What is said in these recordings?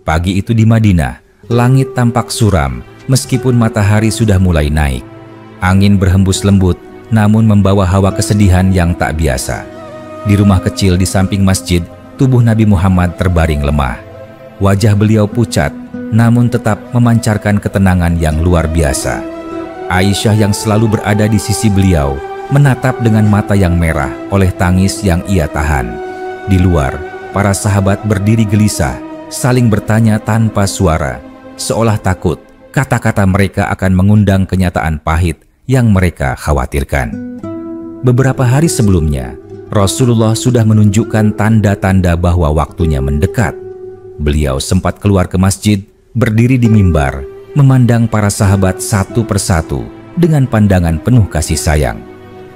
Pagi itu di Madinah, langit tampak suram meskipun matahari sudah mulai naik. Angin berhembus lembut namun membawa hawa kesedihan yang tak biasa. Di rumah kecil di samping masjid, tubuh Nabi Muhammad terbaring lemah. Wajah beliau pucat namun tetap memancarkan ketenangan yang luar biasa. Aisyah yang selalu berada di sisi beliau menatap dengan mata yang merah oleh tangis yang ia tahan. Di luar, para sahabat berdiri gelisah, saling bertanya tanpa suara, seolah takut kata-kata mereka akan mengundang kenyataan pahit yang mereka khawatirkan. Beberapa hari sebelumnya, Rasulullah sudah menunjukkan tanda-tanda bahwa waktunya mendekat. Beliau sempat keluar ke masjid, berdiri di mimbar, memandang para sahabat satu persatu dengan pandangan penuh kasih sayang.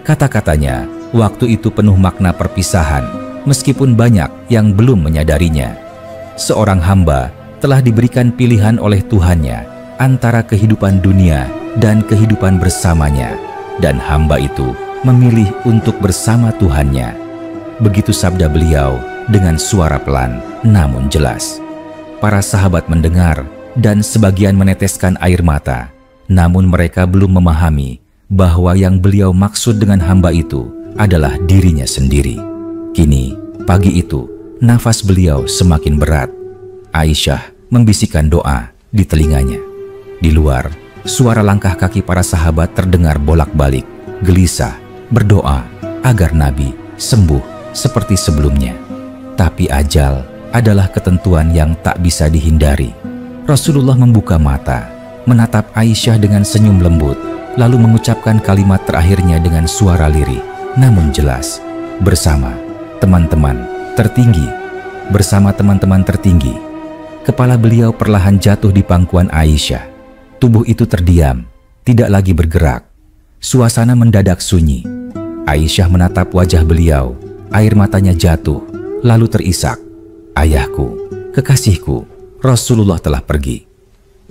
Kata-katanya, waktu itu penuh makna perpisahan, meskipun banyak yang belum menyadarinya. Seorang hamba telah diberikan pilihan oleh Tuhannya antara kehidupan dunia dan kehidupan bersamanya, dan hamba itu memilih untuk bersama Tuhannya. Begitu sabda beliau dengan suara pelan namun jelas. Para sahabat mendengar dan sebagian meneteskan air mata, namun mereka belum memahami bahwa yang beliau maksud dengan hamba itu adalah dirinya sendiri. Kini, pagi itu, nafas beliau semakin berat. Aisyah membisikkan doa di telinganya. Di luar, suara langkah kaki para sahabat terdengar bolak-balik, gelisah, berdoa agar Nabi sembuh seperti sebelumnya. Tapi ajal adalah ketentuan yang tak bisa dihindari. Rasulullah membuka mata, menatap Aisyah dengan senyum lembut, lalu mengucapkan kalimat terakhirnya dengan suara lirih, namun jelas. Bersama teman-teman tertinggi. Bersama teman-teman tertinggi. Kepala beliau perlahan jatuh di pangkuan Aisyah. Tubuh itu terdiam, tidak lagi bergerak. Suasana mendadak sunyi. Aisyah menatap wajah beliau, air matanya jatuh, lalu terisak. Ayahku, kekasihku, Rasulullah telah pergi.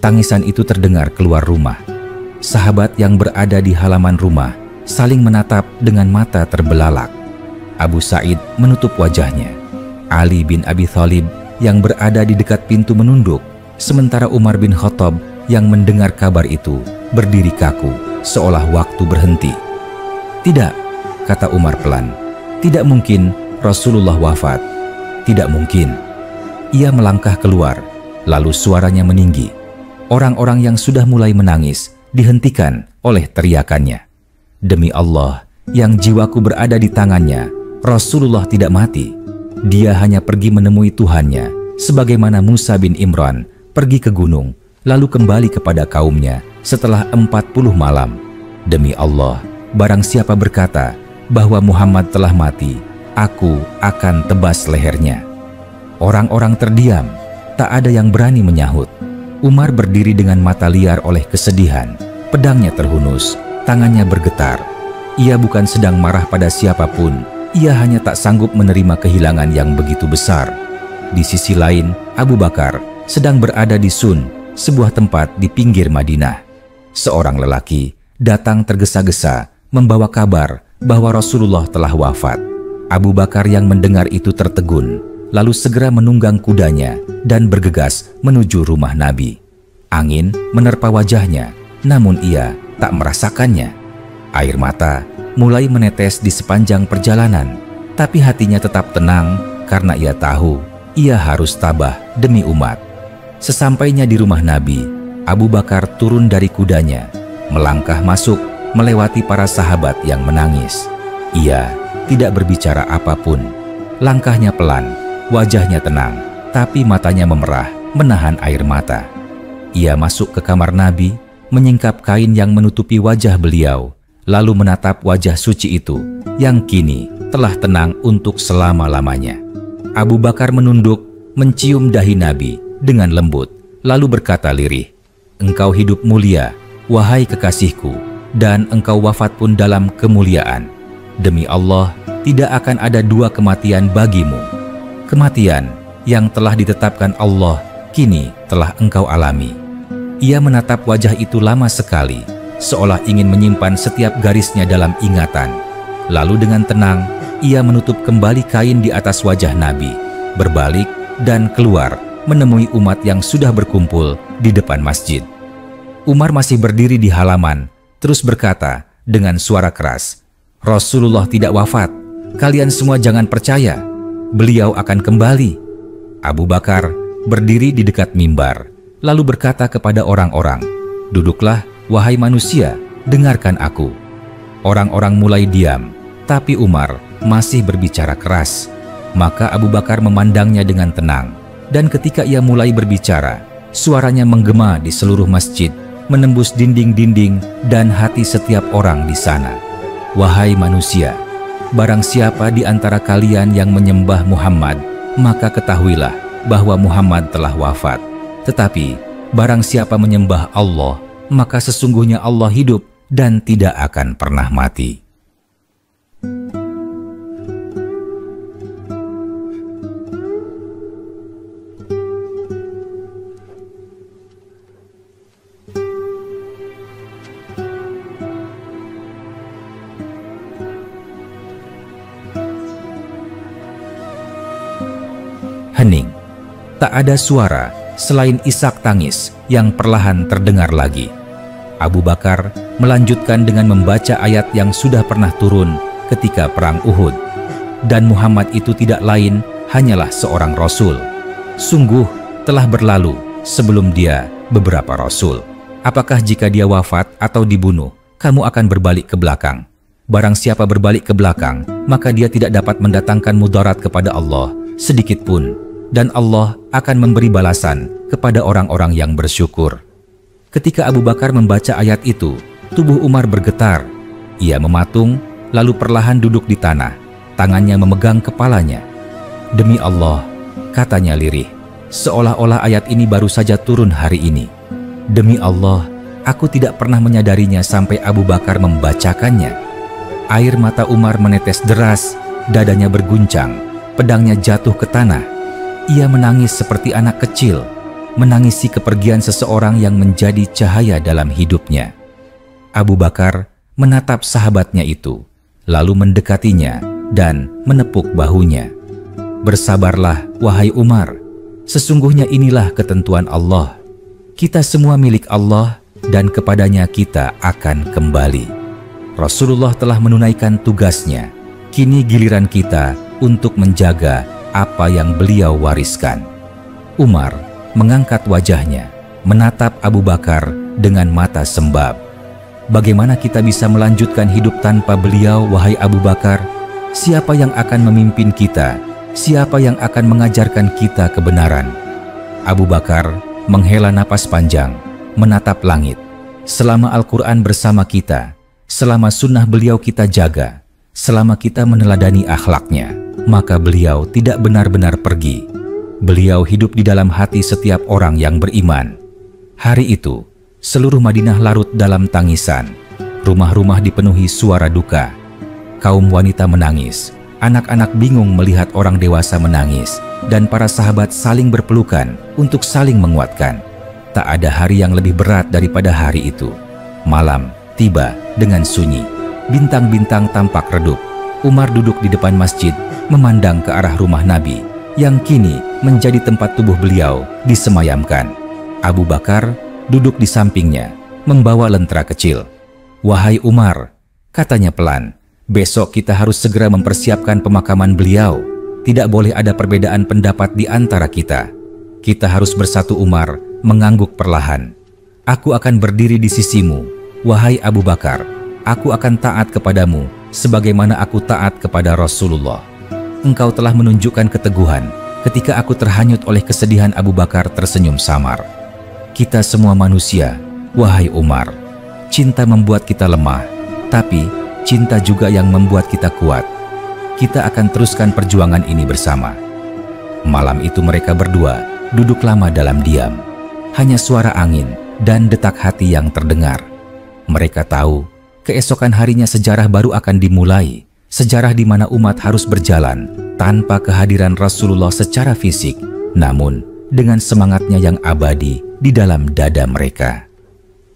Tangisan itu terdengar keluar rumah. Sahabat yang berada di halaman rumah saling menatap dengan mata terbelalak. Abu Sa'id menutup wajahnya. Ali bin Abi Thalib yang berada di dekat pintu menunduk, sementara Umar bin Khattab yang mendengar kabar itu berdiri kaku, seolah waktu berhenti. Tidak, kata Umar pelan. Tidak mungkin Rasulullah wafat. Tidak mungkin. Ia melangkah keluar, lalu suaranya meninggi. Orang-orang yang sudah mulai menangis dihentikan oleh teriakannya. Demi Allah, yang jiwaku berada di tangannya, Rasulullah tidak mati. Dia hanya pergi menemui Tuhannya, sebagaimana Musa bin Imran pergi ke gunung, lalu kembali kepada kaumnya setelah 40 malam. Demi Allah, barang siapa berkata bahwa Muhammad telah mati, aku akan tebas lehernya. Orang-orang terdiam, tak ada yang berani menyahut. Umar berdiri dengan mata liar oleh kesedihan. Pedangnya terhunus, tangannya bergetar. Ia bukan sedang marah pada siapapun, ia hanya tak sanggup menerima kehilangan yang begitu besar. Di sisi lain, Abu Bakar sedang berada di Sun, sebuah tempat di pinggir Madinah. Seorang lelaki datang tergesa-gesa membawa kabar bahwa Rasulullah telah wafat. Abu Bakar yang mendengar itu tertegun, lalu segera menunggang kudanya dan bergegas menuju rumah Nabi. Angin menerpa wajahnya, namun ia tak merasakannya. Air mata mulai menetes di sepanjang perjalanan, tapi hatinya tetap tenang karena ia tahu ia harus tabah demi umat. Sesampainya di rumah Nabi, Abu Bakar turun dari kudanya, melangkah masuk melewati para sahabat yang menangis. Ia tidak berbicara apapun. Langkahnya pelan, wajahnya tenang, tapi matanya memerah, menahan air mata. Ia masuk ke kamar Nabi, menyingkap kain yang menutupi wajah beliau, lalu menatap wajah suci itu yang kini telah tenang untuk selama-lamanya. Abu Bakar menunduk, mencium dahi Nabi dengan lembut, lalu berkata lirih, "Engkau hidup mulia, wahai kekasihku, dan engkau wafat pun dalam kemuliaan. Demi Allah, tidak akan ada dua kematian bagimu. Kematian yang telah ditetapkan Allah kini telah engkau alami." Ia menatap wajah itu lama sekali, seolah ingin menyimpan setiap garisnya dalam ingatan. Lalu dengan tenang, ia menutup kembali kain di atas wajah Nabi, berbalik dan keluar menemui umat yang sudah berkumpul di depan masjid. Umar masih berdiri di halaman, terus berkata dengan suara keras, "Rasulullah tidak wafat. Kalian semua jangan percaya. Beliau akan kembali." Abu Bakar berdiri di dekat mimbar, lalu berkata kepada orang-orang, "Duduklah, wahai manusia, dengarkan aku." Orang-orang mulai diam, tapi Umar masih berbicara keras. Maka Abu Bakar memandangnya dengan tenang, dan ketika ia mulai berbicara, suaranya menggema di seluruh masjid, menembus dinding-dinding dan hati setiap orang di sana. "Wahai manusia, barang siapa di antara kalian yang menyembah Muhammad, maka ketahuilah bahwa Muhammad telah wafat. Tetapi barang siapa menyembah Allah, maka sesungguhnya Allah hidup dan tidak akan pernah mati." Hening. Tak ada suara selain isak tangis yang perlahan terdengar lagi. Abu Bakar melanjutkan dengan membaca ayat yang sudah pernah turun ketika perang Uhud. Dan Muhammad itu tidak lain hanyalah seorang Rasul. Sungguh telah berlalu sebelum dia beberapa Rasul. Apakah jika dia wafat atau dibunuh, kamu akan berbalik ke belakang? Barang siapa berbalik ke belakang, maka dia tidak dapat mendatangkan mudarat kepada Allah sedikit pun. Dan Allah akan memberi balasan kepada orang-orang yang bersyukur. Ketika Abu Bakar membaca ayat itu, tubuh Umar bergetar. Ia mematung, lalu perlahan duduk di tanah, tangannya memegang kepalanya. "Demi Allah," katanya lirih, seolah-olah ayat ini baru saja turun hari ini. "Demi Allah, aku tidak pernah menyadarinya sampai Abu Bakar membacakannya." Air mata Umar menetes deras, dadanya berguncang, pedangnya jatuh ke tanah. Ia menangis seperti anak kecil, menangisi kepergian seseorang yang menjadi cahaya dalam hidupnya. Abu Bakar menatap sahabatnya itu, lalu mendekatinya dan menepuk bahunya. "Bersabarlah, wahai Umar. Sesungguhnya inilah ketentuan Allah. Kita semua milik Allah dan kepadanya kita akan kembali. Rasulullah telah menunaikan tugasnya. Kini giliran kita untuk menjaga apa yang beliau wariskan." Umar mengangkat wajahnya, menatap Abu Bakar dengan mata sembab. "Bagaimana kita bisa melanjutkan hidup tanpa beliau, wahai Abu Bakar? Siapa yang akan memimpin kita? Siapa yang akan mengajarkan kita kebenaran?" Abu Bakar menghela napas panjang, menatap langit. "Selama Al-Quran bersama kita, selama sunnah beliau kita jaga, selama kita meneladani akhlaknya, maka beliau tidak benar-benar pergi. Beliau hidup di dalam hati setiap orang yang beriman." Hari itu, seluruh Madinah larut dalam tangisan. Rumah-rumah dipenuhi suara duka. Kaum wanita menangis, anak-anak bingung melihat orang dewasa menangis, dan para sahabat saling berpelukan untuk saling menguatkan. Tak ada hari yang lebih berat daripada hari itu. Malam tiba dengan sunyi. Bintang-bintang tampak redup. Umar duduk di depan masjid, memandang ke arah rumah Nabi, yang kini menjadi tempat tubuh beliau disemayamkan. Abu Bakar duduk di sampingnya, membawa lentera kecil. "Wahai Umar," katanya pelan, "besok kita harus segera mempersiapkan pemakaman beliau. Tidak boleh ada perbedaan pendapat di antara kita. Kita harus bersatu." Umar mengangguk perlahan. "Aku akan berdiri di sisimu, wahai Abu Bakar. Aku akan taat kepadamu sebagaimana aku taat kepada Rasulullah. Engkau telah menunjukkan keteguhan ketika aku terhanyut oleh kesedihan." Abu Bakar tersenyum samar. "Kita semua manusia, wahai Umar. Cinta membuat kita lemah, tapi cinta juga yang membuat kita kuat. Kita akan teruskan perjuangan ini bersama." Malam itu mereka berdua duduk lama dalam diam. Hanya suara angin dan detak hati yang terdengar. Mereka tahu keesokan harinya sejarah baru akan dimulai. Sejarah di mana umat harus berjalan tanpa kehadiran Rasulullah secara fisik, namun dengan semangatnya yang abadi di dalam dada mereka.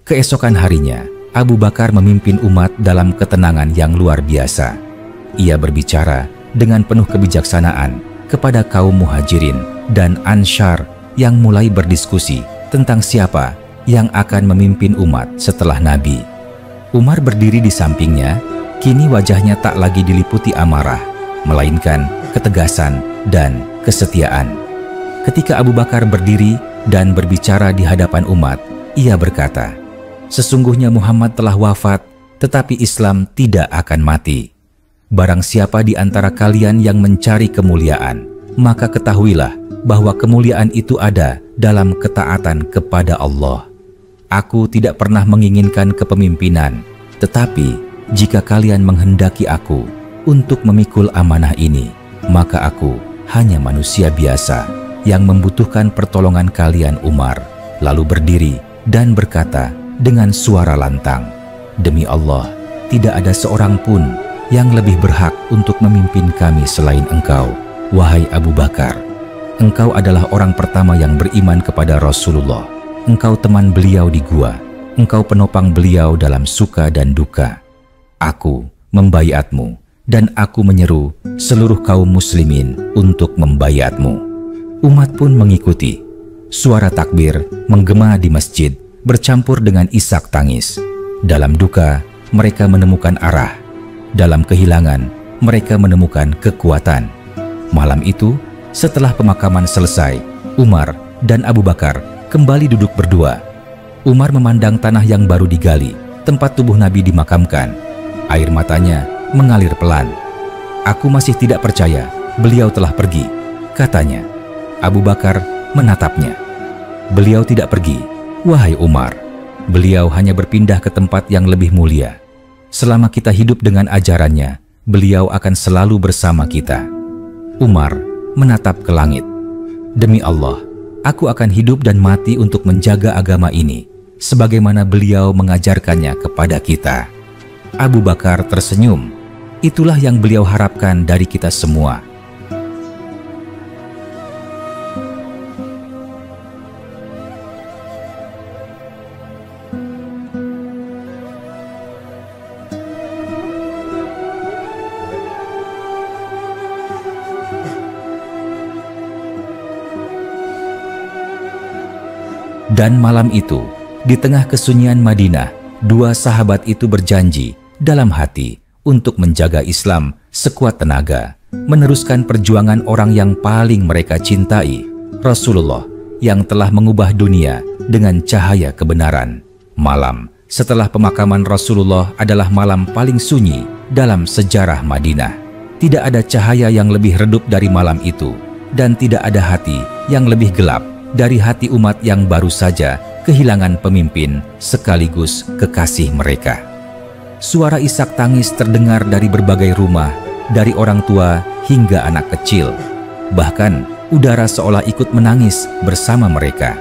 Keesokan harinya, Abu Bakar memimpin umat dalam ketenangan yang luar biasa. Ia berbicara dengan penuh kebijaksanaan kepada kaum Muhajirin dan Ansyar yang mulai berdiskusi tentang siapa yang akan memimpin umat setelah Nabi. Umar berdiri di sampingnya. Kini wajahnya tak lagi diliputi amarah, melainkan ketegasan dan kesetiaan. Ketika Abu Bakar berdiri dan berbicara di hadapan umat, ia berkata, "Sesungguhnya Muhammad telah wafat, tetapi Islam tidak akan mati. Barang siapa di antara kalian yang mencari kemuliaan, maka ketahuilah bahwa kemuliaan itu ada dalam ketaatan kepada Allah. Aku tidak pernah menginginkan kepemimpinan, tetapi jika kalian menghendaki aku untuk memikul amanah ini, maka aku hanya manusia biasa yang membutuhkan pertolongan kalian." Umar lalu berdiri dan berkata dengan suara lantang, "Demi Allah, tidak ada seorang pun yang lebih berhak untuk memimpin kami selain engkau, wahai Abu Bakar. Engkau adalah orang pertama yang beriman kepada Rasulullah. Engkau teman beliau di gua. Engkau penopang beliau dalam suka dan duka. Aku membaiatmu dan aku menyeru seluruh kaum muslimin untuk membaiatmu." Umat pun mengikuti. Suara takbir menggema di masjid bercampur dengan isak tangis. Dalam duka, mereka menemukan arah. Dalam kehilangan, mereka menemukan kekuatan. Malam itu, setelah pemakaman selesai, Umar dan Abu Bakar kembali duduk berdua. Umar memandang tanah yang baru digali, tempat tubuh Nabi dimakamkan. Air matanya mengalir pelan. "Aku masih tidak percaya beliau telah pergi," katanya. Abu Bakar menatapnya. "Beliau tidak pergi, wahai Umar. Beliau hanya berpindah ke tempat yang lebih mulia. Selama kita hidup dengan ajarannya, beliau akan selalu bersama kita." Umar menatap ke langit. "Demi Allah, aku akan hidup dan mati untuk menjaga agama ini, sebagaimana beliau mengajarkannya kepada kita." Abu Bakar tersenyum. Itulah yang beliau harapkan dari kita semua. Dan malam itu, di tengah kesunyian Madinah, dua sahabat itu berjanji dalam hati untuk menjaga Islam sekuat tenaga, meneruskan perjuangan orang yang paling mereka cintai, Rasulullah yang telah mengubah dunia dengan cahaya kebenaran. Malam setelah pemakaman Rasulullah adalah malam paling sunyi dalam sejarah Madinah. Tidak ada cahaya yang lebih redup dari malam itu, dan tidak ada hati yang lebih gelap dari hati umat yang baru saja kehilangan pemimpin sekaligus kekasih mereka. Suara isak tangis terdengar dari berbagai rumah, dari orang tua hingga anak kecil. Bahkan udara seolah ikut menangis bersama mereka.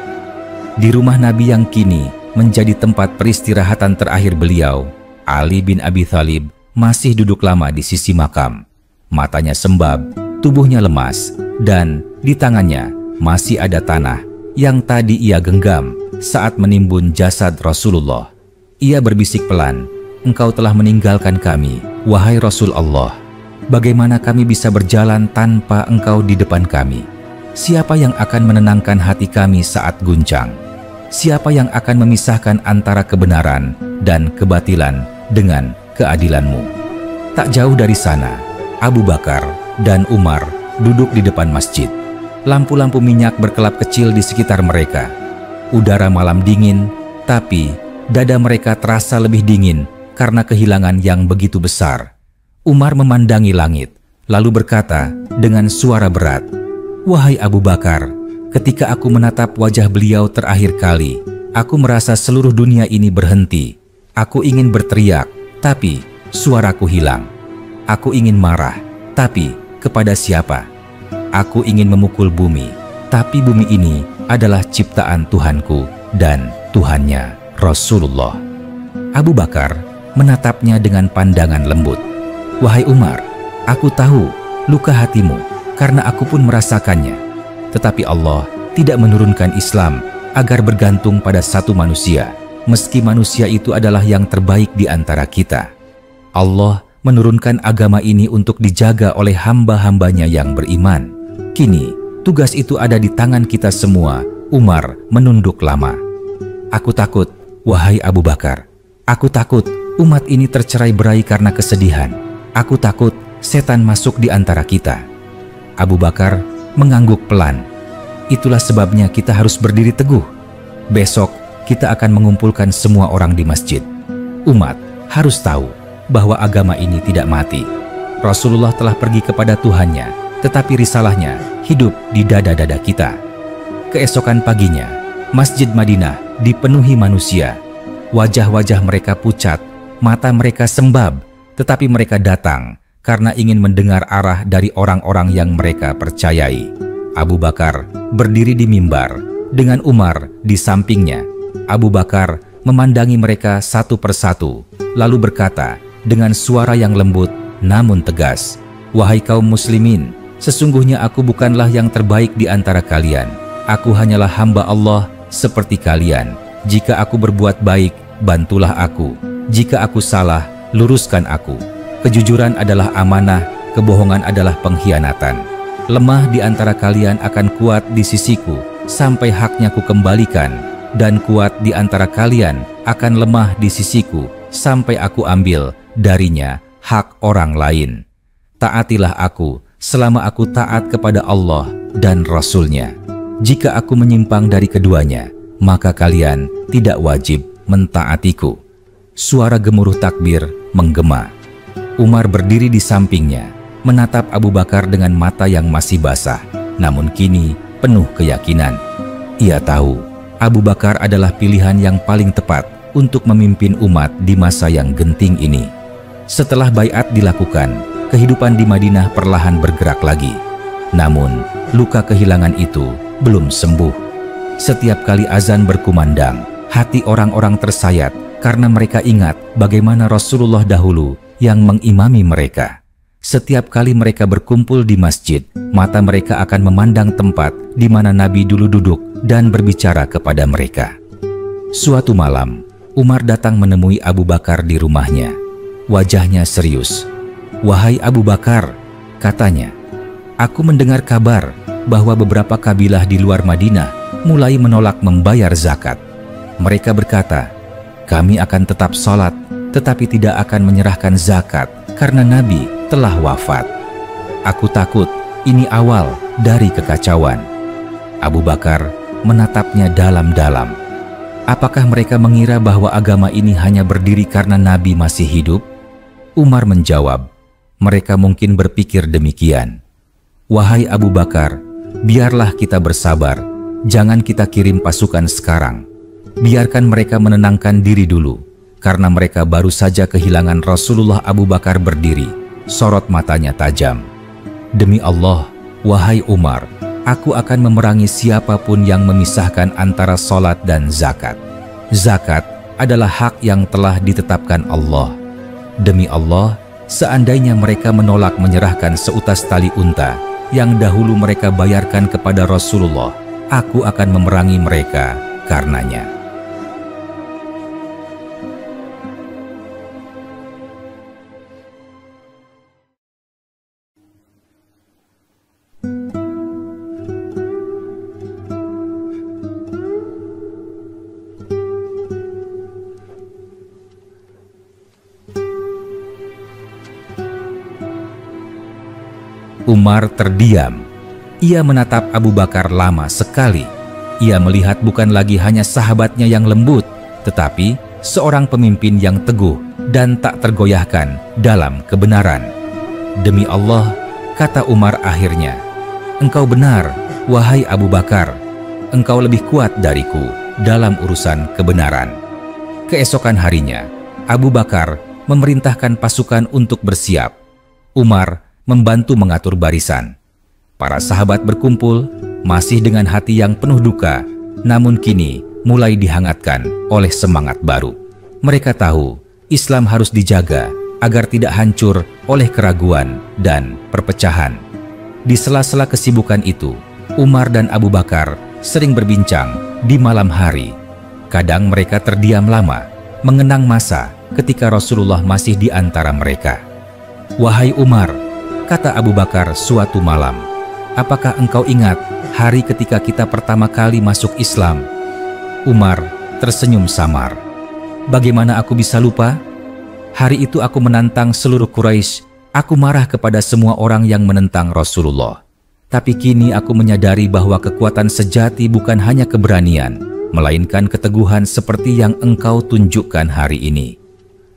Di rumah Nabi yang kini menjadi tempat peristirahatan terakhir beliau, Ali bin Abi Thalib masih duduk lama di sisi makam. Matanya sembab, tubuhnya lemas, dan di tangannya masih ada tanah yang tadi ia genggam saat menimbun jasad Rasulullah. Ia berbisik pelan, "Engkau telah meninggalkan kami, wahai Rasul Allah. Bagaimana kami bisa berjalan tanpa engkau di depan kami? Siapa yang akan menenangkan hati kami saat guncang? Siapa yang akan memisahkan antara kebenaran dan kebatilan dengan keadilanmu?" Tak jauh dari sana, Abu Bakar dan Umar duduk di depan masjid. Lampu-lampu minyak berkelap kecil di sekitar mereka. Udara malam dingin, tapi dada mereka terasa lebih dingin karena kehilangan yang begitu besar. Umar memandangi langit, lalu berkata dengan suara berat, "Wahai Abu Bakar, ketika aku menatap wajah beliau terakhir kali, aku merasa seluruh dunia ini berhenti. Aku ingin berteriak, tapi suaraku hilang. Aku ingin marah, tapi kepada siapa? Aku ingin memukul bumi, tapi bumi ini adalah ciptaan Tuhanku dan Tuhannya Rasulullah." Abu Bakar menatapnya dengan pandangan lembut. "Wahai Umar, aku tahu luka hatimu karena aku pun merasakannya. Tetapi Allah tidak menurunkan Islam agar bergantung pada satu manusia, meski manusia itu adalah yang terbaik di antara kita. Allah menurunkan agama ini untuk dijaga oleh hamba-hambanya yang beriman. Kini, Tugas itu ada di tangan kita semua. Umar menunduk lama. Aku takut, wahai Abu Bakar. Aku takut umat ini tercerai-berai karena kesedihan. Aku takut setan masuk di antara kita. Abu Bakar mengangguk pelan. Itulah sebabnya kita harus berdiri teguh. Besok kita akan mengumpulkan semua orang di masjid. Umat harus tahu bahwa agama ini tidak mati. Rasulullah telah pergi kepada Tuhannya, tetapi risalahnya hidup di dada-dada kita. Keesokan paginya, Masjid Madinah dipenuhi manusia. Wajah-wajah mereka pucat, mata mereka sembab, tetapi mereka datang karena ingin mendengar arah dari orang-orang yang mereka percayai. Abu Bakar berdiri di mimbar dengan Umar di sampingnya. Abu Bakar memandangi mereka satu persatu, lalu berkata dengan suara yang lembut namun tegas, "Wahai kaum muslimin, sesungguhnya aku bukanlah yang terbaik di antara kalian. Aku hanyalah hamba Allah seperti kalian. Jika aku berbuat baik, bantulah aku. Jika aku salah, luruskan aku. Kejujuran adalah amanah, kebohongan adalah pengkhianatan. Lemah di antara kalian akan kuat di sisiku sampai haknya ku kembalikan, dan kuat di antara kalian akan lemah di sisiku sampai aku ambil darinya hak orang lain. Taatilah aku selama aku taat kepada Allah dan Rasul-Nya. Jika aku menyimpang dari keduanya, maka kalian tidak wajib mentaatiku." Suara gemuruh takbir menggema. Umar berdiri di sampingnya, menatap Abu Bakar dengan mata yang masih basah, namun kini penuh keyakinan. Ia tahu Abu Bakar adalah pilihan yang paling tepat untuk memimpin umat di masa yang genting ini. Setelah baiat dilakukan, kehidupan di Madinah perlahan bergerak lagi. Namun, luka kehilangan itu belum sembuh. Setiap kali azan berkumandang, hati orang-orang tersayat karena mereka ingat bagaimana Rasulullah dahulu yang mengimami mereka. Setiap kali mereka berkumpul di masjid, mata mereka akan memandang tempat di mana Nabi dulu duduk dan berbicara kepada mereka. Suatu malam, Umar datang menemui Abu Bakar di rumahnya. Wajahnya serius. "Wahai Abu Bakar," katanya, "aku mendengar kabar bahwa beberapa kabilah di luar Madinah mulai menolak membayar zakat. Mereka berkata, kami akan tetap sholat, tetapi tidak akan menyerahkan zakat karena Nabi telah wafat. Aku takut ini awal dari kekacauan." Abu Bakar menatapnya dalam-dalam. Apakah mereka mengira bahwa agama ini hanya berdiri karena Nabi masih hidup? Umar menjawab, mereka mungkin berpikir demikian. "Wahai Abu Bakar, biarlah kita bersabar. Jangan kita kirim pasukan sekarang. Biarkan mereka menenangkan diri dulu, karena mereka baru saja kehilangan Rasulullah." Abu Bakar berdiri, sorot matanya tajam. "Demi Allah, wahai Umar, aku akan memerangi siapapun yang memisahkan antara sholat dan zakat. Zakat adalah hak yang telah ditetapkan Allah. Demi Allah, seandainya mereka menolak menyerahkan seutas tali unta yang dahulu mereka bayarkan kepada Rasulullah, aku akan memerangi mereka karenanya." Umar terdiam. Ia menatap Abu Bakar lama sekali. Ia melihat bukan lagi hanya sahabatnya yang lembut, tetapi seorang pemimpin yang teguh dan tak tergoyahkan dalam kebenaran. "Demi Allah," kata Umar akhirnya, "engkau benar, wahai Abu Bakar. Engkau lebih kuat dariku dalam urusan kebenaran." Keesokan harinya, Abu Bakar memerintahkan pasukan untuk bersiap. Umar membantu mengatur barisan. Para sahabat berkumpul, masih dengan hati yang penuh duka, namun kini mulai dihangatkan oleh semangat baru. Mereka tahu Islam harus dijaga agar tidak hancur oleh keraguan dan perpecahan. Di sela-sela kesibukan itu, Umar dan Abu Bakar sering berbincang di malam hari. Kadang mereka terdiam lama, mengenang masa ketika Rasulullah masih di antara mereka. "Wahai Umar," kata Abu Bakar suatu malam, apakah engkau ingat hari ketika kita pertama kali masuk Islam?" Umar tersenyum samar. "Bagaimana aku bisa lupa? Hari itu aku menantang seluruh Quraisy, aku marah kepada semua orang yang menentang Rasulullah. Tapi kini aku menyadari bahwa kekuatan sejati bukan hanya keberanian, melainkan keteguhan seperti yang engkau tunjukkan hari ini."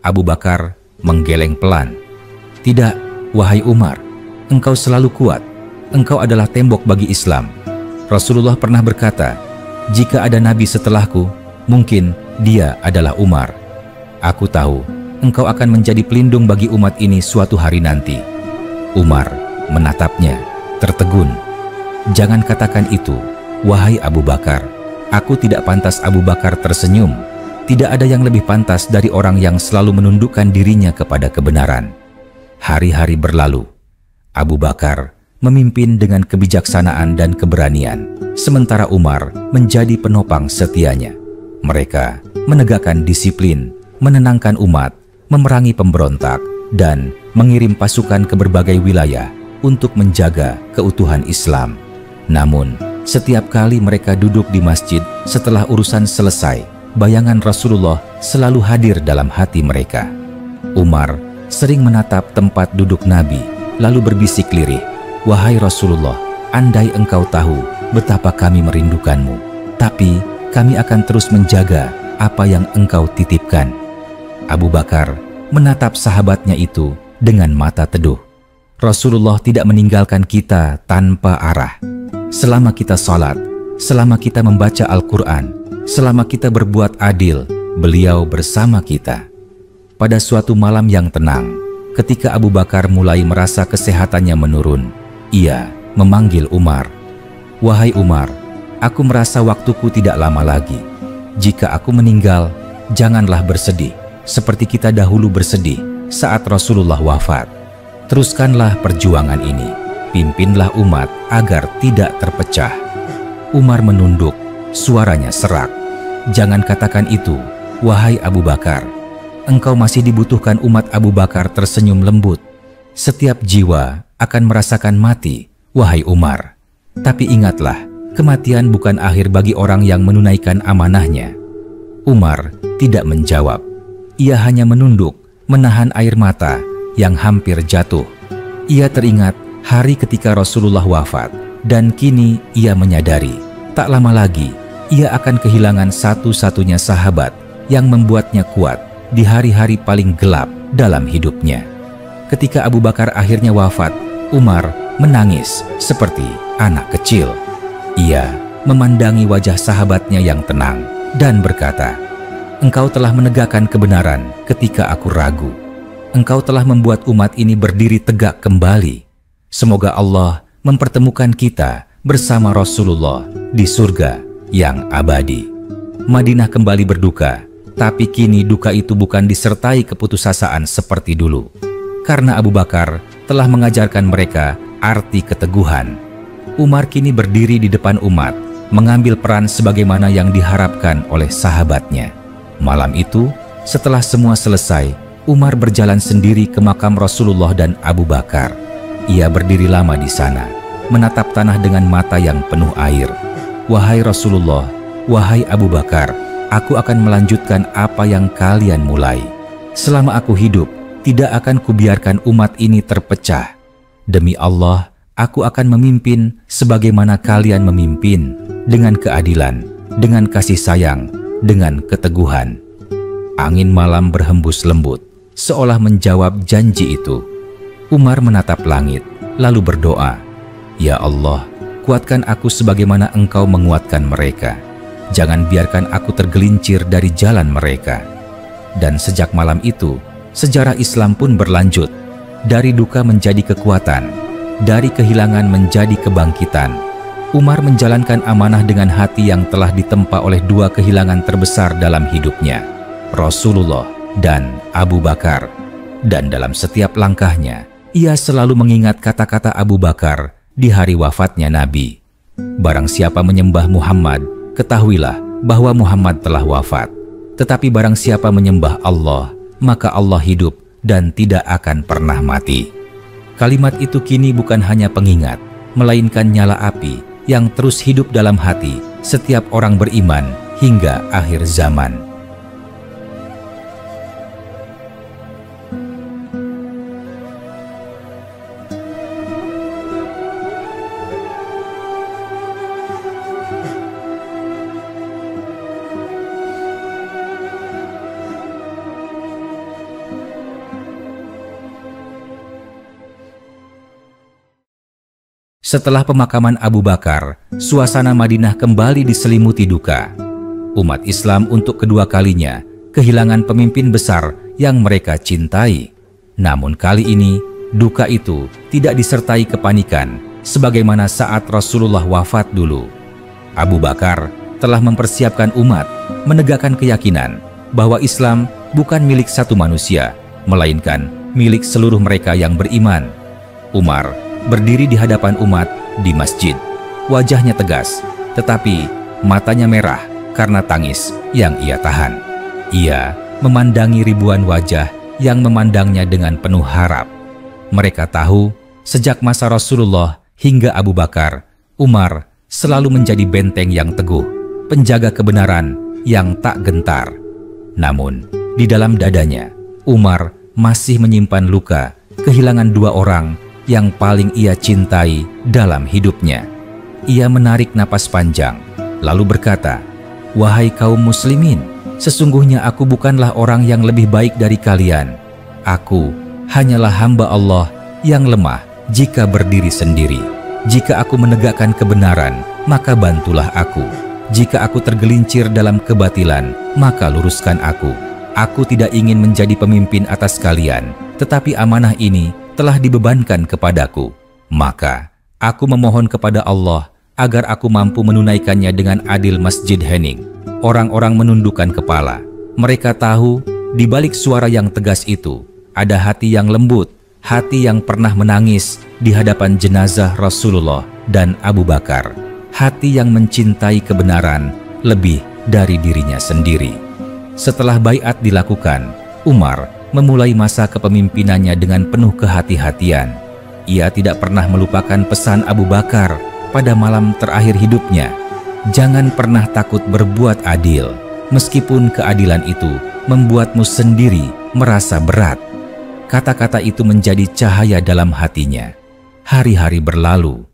Abu Bakar menggeleng pelan. "Tidak, wahai Umar, engkau selalu kuat. Engkau adalah tembok bagi Islam. Rasulullah pernah berkata, jika ada nabi setelahku, mungkin dia adalah Umar. Aku tahu engkau akan menjadi pelindung bagi umat ini suatu hari nanti." Umar menatapnya, tertegun. "Jangan katakan itu, wahai Abu Bakar. Aku tidak pantas." Abu Bakar tersenyum. Tidak ada yang lebih pantas dari orang yang selalu menundukkan dirinya kepada kebenaran. Hari-hari berlalu. Abu Bakar memimpin dengan kebijaksanaan dan keberanian, sementara Umar menjadi penopang setianya. Mereka menegakkan disiplin, menenangkan umat, memerangi pemberontak, dan mengirim pasukan ke berbagai wilayah untuk menjaga keutuhan Islam. Namun, setiap kali mereka duduk di masjid setelah urusan selesai, bayangan Rasulullah selalu hadir dalam hati mereka. Umar sering menatap tempat duduk Nabi, lalu berbisik lirih, "Wahai Rasulullah, andai engkau tahu betapa kami merindukanmu, tapi kami akan terus menjaga apa yang engkau titipkan." Abu Bakar menatap sahabatnya itu dengan mata teduh. "Rasulullah tidak meninggalkan kita tanpa arah. Selama kita salat, selama kita membaca Al-Quran, selama kita berbuat adil, beliau bersama kita." Pada suatu malam yang tenang, ketika Abu Bakar mulai merasa kesehatannya menurun, ia memanggil Umar. "Wahai Umar, aku merasa waktuku tidak lama lagi. Jika aku meninggal, janganlah bersedih seperti kita dahulu bersedih saat Rasulullah wafat. Teruskanlah perjuangan ini, pimpinlah umat agar tidak terpecah." Umar menunduk, suaranya serak. "Jangan katakan itu, wahai Abu Bakar. Engkau masih dibutuhkan." Umat Abu Bakar tersenyum lembut. "Setiap jiwa akan merasakan mati, wahai Umar. Tapi ingatlah, kematian bukan akhir bagi orang yang menunaikan amanahnya." Umar tidak menjawab. Ia hanya menunduk, menahan air mata yang hampir jatuh. Ia teringat hari ketika Rasulullah wafat, dan kini ia menyadari, tak lama lagi ia akan kehilangan satu-satunya sahabat yang membuatnya kuat di hari-hari paling gelap dalam hidupnya. Ketika Abu Bakar akhirnya wafat, Umar menangis seperti anak kecil. Ia memandangi wajah sahabatnya yang tenang dan berkata, "Engkau telah menegakkan kebenaran ketika aku ragu. Engkau telah membuat umat ini berdiri tegak kembali. Semoga Allah mempertemukan kita bersama Rasulullah di surga yang abadi." Madinah kembali berduka, tapi kini duka itu bukan disertai keputusasaan seperti dulu. Karena Abu Bakar telah mengajarkan mereka arti keteguhan. Umar kini berdiri di depan umat, mengambil peran sebagaimana yang diharapkan oleh sahabatnya. Malam itu, setelah semua selesai, Umar berjalan sendiri ke makam Rasulullah dan Abu Bakar. Ia berdiri lama di sana, menatap tanah dengan mata yang penuh air. "Wahai Rasulullah, wahai Abu Bakar, aku akan melanjutkan apa yang kalian mulai. Selama aku hidup, tidak akan kubiarkan umat ini terpecah. Demi Allah, aku akan memimpin sebagaimana kalian memimpin, dengan keadilan, dengan kasih sayang, dengan keteguhan." Angin malam berhembus lembut, seolah menjawab janji itu. Umar menatap langit, lalu berdoa, "Ya Allah, kuatkan aku sebagaimana Engkau menguatkan mereka. Jangan biarkan aku tergelincir dari jalan mereka." Dan sejak malam itu, sejarah Islam pun berlanjut. Dari duka menjadi kekuatan, dari kehilangan menjadi kebangkitan. Umar menjalankan amanah dengan hati yang telah ditempa oleh dua kehilangan terbesar dalam hidupnya, Rasulullah dan Abu Bakar. Dan dalam setiap langkahnya, ia selalu mengingat kata-kata Abu Bakar di hari wafatnya Nabi. "Barang siapa menyembah Muhammad, ketahuilah bahwa Muhammad telah wafat. Tetapi barang siapa menyembah Allah, maka Allah hidup dan tidak akan pernah mati." Kalimat itu kini bukan hanya pengingat, melainkan nyala api yang terus hidup dalam hati setiap orang beriman hingga akhir zaman. Setelah pemakaman Abu Bakar, suasana Madinah kembali diselimuti duka. Umat Islam untuk kedua kalinya kehilangan pemimpin besar yang mereka cintai. Namun kali ini, duka itu tidak disertai kepanikan sebagaimana saat Rasulullah wafat dulu. Abu Bakar telah mempersiapkan umat menegakkan keyakinan bahwa Islam bukan milik satu manusia, melainkan milik seluruh mereka yang beriman. Umar berdiri di hadapan umat di masjid. Wajahnya tegas, tetapi matanya merah karena tangis yang ia tahan. Ia memandangi ribuan wajah yang memandangnya dengan penuh harap. Mereka tahu, sejak masa Rasulullah hingga Abu Bakar, Umar selalu menjadi benteng yang teguh, penjaga kebenaran yang tak gentar. Namun, di dalam dadanya, Umar masih menyimpan luka kehilangan dua orang yang paling ia cintai dalam hidupnya. Ia menarik napas panjang, lalu berkata, "Wahai kaum muslimin, sesungguhnya aku bukanlah orang yang lebih baik dari kalian. Aku hanyalah hamba Allah yang lemah jika berdiri sendiri. Jika aku menegakkan kebenaran, maka bantulah aku. Jika aku tergelincir dalam kebatilan, maka luruskan aku. Aku tidak ingin menjadi pemimpin atas kalian, tetapi amanah ini telah dibebankan kepadaku. Maka aku memohon kepada Allah agar aku mampu menunaikannya dengan adil." Masjid hening. Orang-orang menundukkan kepala. Mereka tahu di balik suara yang tegas itu ada hati yang lembut, hati yang pernah menangis di hadapan jenazah Rasulullah dan Abu Bakar, hati yang mencintai kebenaran lebih dari dirinya sendiri. Setelah baiat dilakukan, Umar memulai masa kepemimpinannya dengan penuh kehati-hatian. Ia tidak pernah melupakan pesan Abu Bakar pada malam terakhir hidupnya. Jangan pernah takut berbuat adil, meskipun keadilan itu membuatmu sendiri merasa berat. Kata-kata itu menjadi cahaya dalam hatinya. Hari-hari berlalu,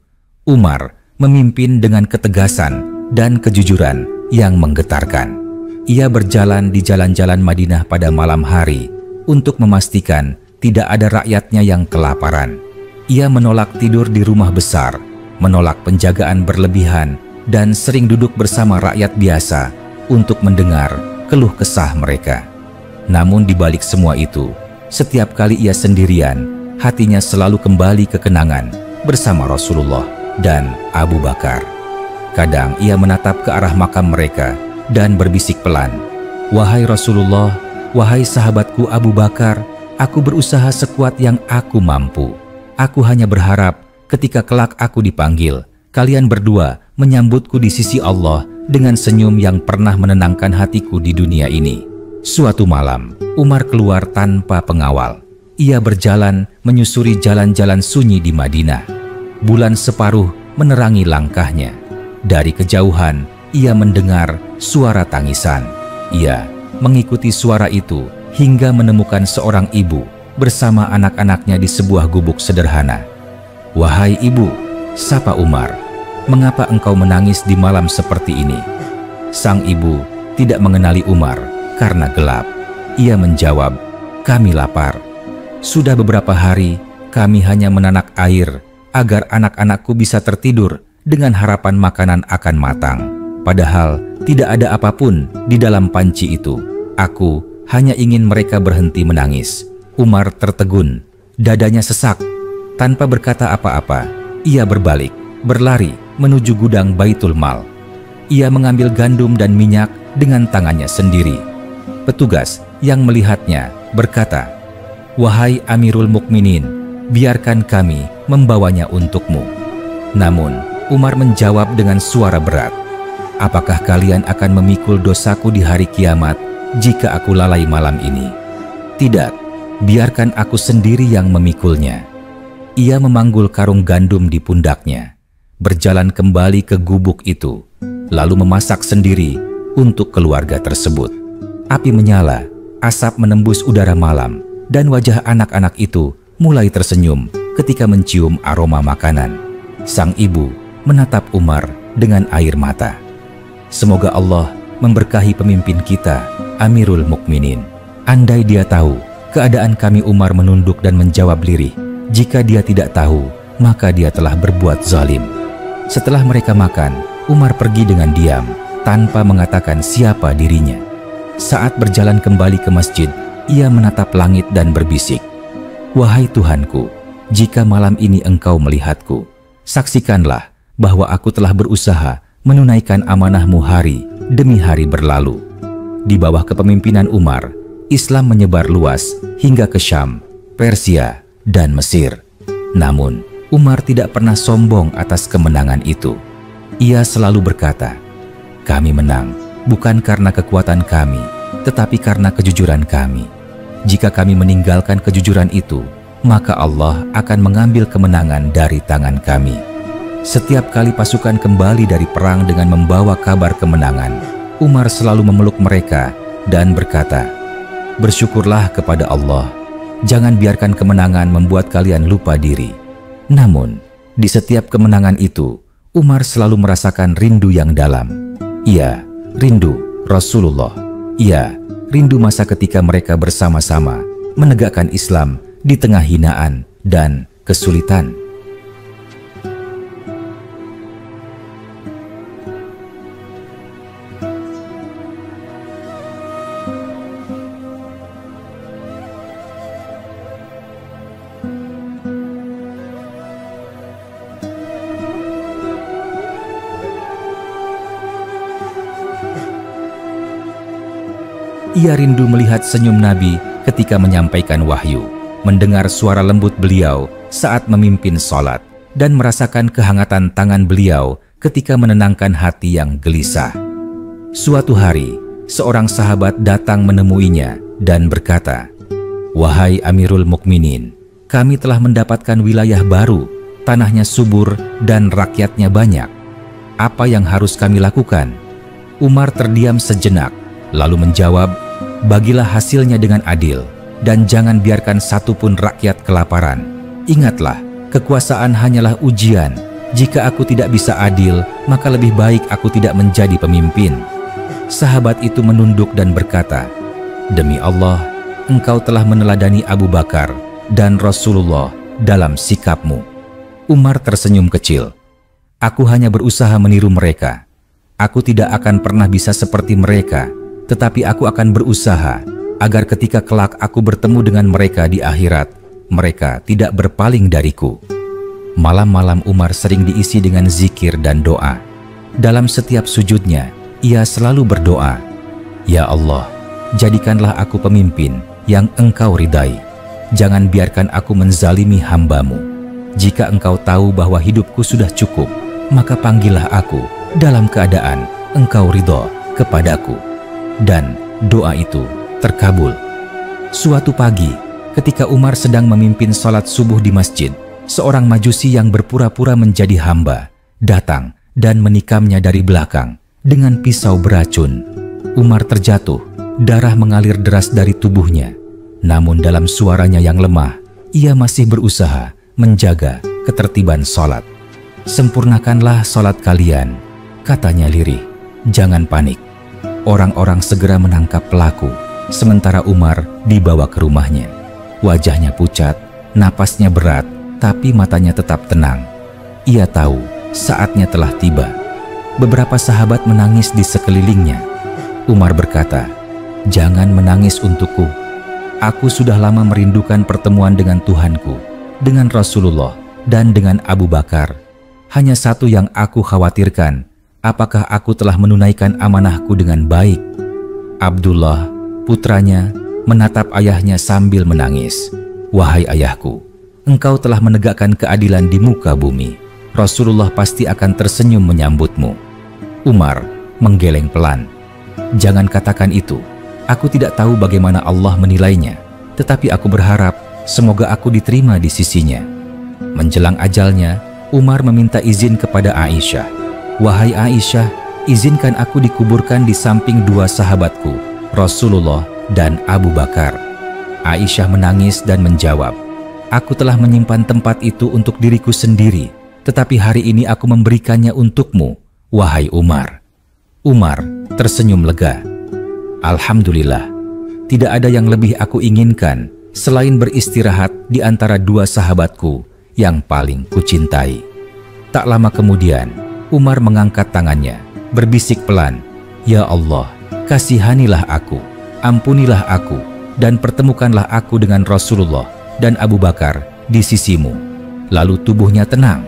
Umar memimpin dengan ketegasan dan kejujuran yang menggetarkan. Ia berjalan di jalan-jalan Madinah pada malam hari untuk memastikan tidak ada rakyatnya yang kelaparan. Ia menolak tidur di rumah besar, menolak penjagaan berlebihan, dan sering duduk bersama rakyat biasa untuk mendengar keluh kesah mereka. Namun di balik semua itu, setiap kali ia sendirian, hatinya selalu kembali ke kenangan bersama Rasulullah dan Abu Bakar. Kadang ia menatap ke arah makam mereka dan berbisik pelan, "Wahai Rasulullah, wahai sahabatku Abu Bakar, aku berusaha sekuat yang aku mampu. Aku hanya berharap ketika kelak aku dipanggil, kalian berdua menyambutku di sisi Allah dengan senyum yang pernah menenangkan hatiku di dunia ini." Suatu malam, Umar keluar tanpa pengawal. Ia berjalan menyusuri jalan-jalan sunyi di Madinah. Bulan separuh menerangi langkahnya. Dari kejauhan, ia mendengar suara tangisan. Ia mengikuti suara itu hingga menemukan seorang ibu bersama anak-anaknya di sebuah gubuk sederhana. "Wahai ibu," sapa Umar, "mengapa engkau menangis di malam seperti ini?" Sang ibu tidak mengenali Umar karena gelap. Ia menjawab, "Kami lapar. Sudah beberapa hari kami hanya menanak air agar anak-anakku bisa tertidur dengan harapan makanan akan matang. Padahal tidak ada apapun di dalam panci itu. Aku hanya ingin mereka berhenti menangis." Umar tertegun, dadanya sesak. Tanpa berkata apa-apa, ia berbalik, berlari menuju gudang Baitul Mal. Ia mengambil gandum dan minyak dengan tangannya sendiri. Petugas yang melihatnya berkata, "Wahai Amirul Mukminin, biarkan kami membawanya untukmu." Namun Umar menjawab dengan suara berat, "Apakah kalian akan memikul dosaku di hari kiamat jika aku lalai malam ini? Tidak, biarkan aku sendiri yang memikulnya." Ia memanggul karung gandum di pundaknya, berjalan kembali ke gubuk itu, lalu memasak sendiri untuk keluarga tersebut. Api menyala, asap menembus udara malam, dan wajah anak-anak itu mulai tersenyum ketika mencium aroma makanan. Sang ibu menatap Umar dengan air mata. Semoga Allah memberkahi pemimpin kita, Amirul Mukminin. Andai dia tahu keadaan kami, Umar menunduk dan menjawab lirih. Jika dia tidak tahu, maka dia telah berbuat zalim. Setelah mereka makan, Umar pergi dengan diam, tanpa mengatakan siapa dirinya. Saat berjalan kembali ke masjid, ia menatap langit dan berbisik, "Wahai Tuhanku, jika malam ini Engkau melihatku, saksikanlah bahwa aku telah berusaha menunaikan amanahmu hari demi hari berlalu." Di bawah kepemimpinan Umar, Islam menyebar luas hingga ke Syam, Persia, dan Mesir. Namun, Umar tidak pernah sombong atas kemenangan itu. Ia selalu berkata, "Kami menang bukan karena kekuatan kami, tetapi karena kejujuran kami. Jika kami meninggalkan kejujuran itu, maka Allah akan mengambil kemenangan dari tangan kami." Setiap kali pasukan kembali dari perang dengan membawa kabar kemenangan, Umar selalu memeluk mereka dan berkata, "Bersyukurlah kepada Allah. Jangan biarkan kemenangan membuat kalian lupa diri." Namun, di setiap kemenangan itu, Umar selalu merasakan rindu yang dalam. Ia rindu Rasulullah. Ia rindu masa ketika mereka bersama-sama menegakkan Islam di tengah hinaan dan kesulitan. Ia rindu melihat senyum Nabi ketika menyampaikan wahyu, mendengar suara lembut beliau saat memimpin sholat, dan merasakan kehangatan tangan beliau ketika menenangkan hati yang gelisah. Suatu hari, seorang sahabat datang menemuinya dan berkata, "Wahai Amirul Mukminin, kami telah mendapatkan wilayah baru, tanahnya subur dan rakyatnya banyak. Apa yang harus kami lakukan?" Umar terdiam sejenak, lalu menjawab, "Bagilah hasilnya dengan adil, dan jangan biarkan satupun rakyat kelaparan. Ingatlah, kekuasaan hanyalah ujian. Jika aku tidak bisa adil, maka lebih baik aku tidak menjadi pemimpin." Sahabat itu menunduk dan berkata, "Demi Allah, engkau telah meneladani Abu Bakar dan Rasulullah dalam sikapmu." Umar tersenyum kecil. "Aku hanya berusaha meniru mereka. Aku tidak akan pernah bisa seperti mereka, tetapi aku akan berusaha agar ketika kelak aku bertemu dengan mereka di akhirat, mereka tidak berpaling dariku." Malam-malam Umar sering diisi dengan zikir dan doa. Dalam setiap sujudnya, ia selalu berdoa, "Ya Allah, jadikanlah aku pemimpin yang Engkau ridai. Jangan biarkan aku menzalimi hamba-Mu. Jika Engkau tahu bahwa hidupku sudah cukup, maka panggillah aku dalam keadaan Engkau ridho kepadaku." Dan doa itu terkabul. Suatu pagi, ketika Umar sedang memimpin sholat subuh di masjid, seorang majusi yang berpura-pura menjadi hamba datang dan menikamnya dari belakang dengan pisau beracun. Umar terjatuh, darah mengalir deras dari tubuhnya. Namun dalam suaranya yang lemah, ia masih berusaha menjaga ketertiban sholat. "Sempurnakanlah sholat kalian," katanya lirih. "Jangan panik." Orang-orang segera menangkap pelaku, sementara Umar dibawa ke rumahnya. Wajahnya pucat, napasnya berat, tapi matanya tetap tenang. Ia tahu saatnya telah tiba. Beberapa sahabat menangis di sekelilingnya. Umar berkata, "Jangan menangis untukku. Aku sudah lama merindukan pertemuan dengan Tuhanku, dengan Rasulullah, dan dengan Abu Bakar. Hanya satu yang aku khawatirkan, apakah aku telah menunaikan amanahku dengan baik?" Abdullah, putranya, menatap ayahnya sambil menangis. "Wahai ayahku, engkau telah menegakkan keadilan di muka bumi. Rasulullah pasti akan tersenyum menyambutmu." Umar menggeleng pelan. "Jangan katakan itu. Aku tidak tahu bagaimana Allah menilainya, tetapi aku berharap semoga aku diterima di sisinya." Menjelang ajalnya, Umar meminta izin kepada Aisyah. "Wahai Aisyah, izinkan aku dikuburkan di samping dua sahabatku, Rasulullah dan Abu Bakar." Aisyah menangis dan menjawab, "Aku telah menyimpan tempat itu untuk diriku sendiri, tetapi hari ini aku memberikannya untukmu, wahai Umar." Umar tersenyum lega. "Alhamdulillah, tidak ada yang lebih aku inginkan selain beristirahat di antara dua sahabatku yang paling kucintai." Tak lama kemudian, Umar mengangkat tangannya, berbisik pelan, "Ya Allah, kasihanilah aku, ampunilah aku, dan pertemukanlah aku dengan Rasulullah dan Abu Bakar di sisimu." Lalu tubuhnya tenang,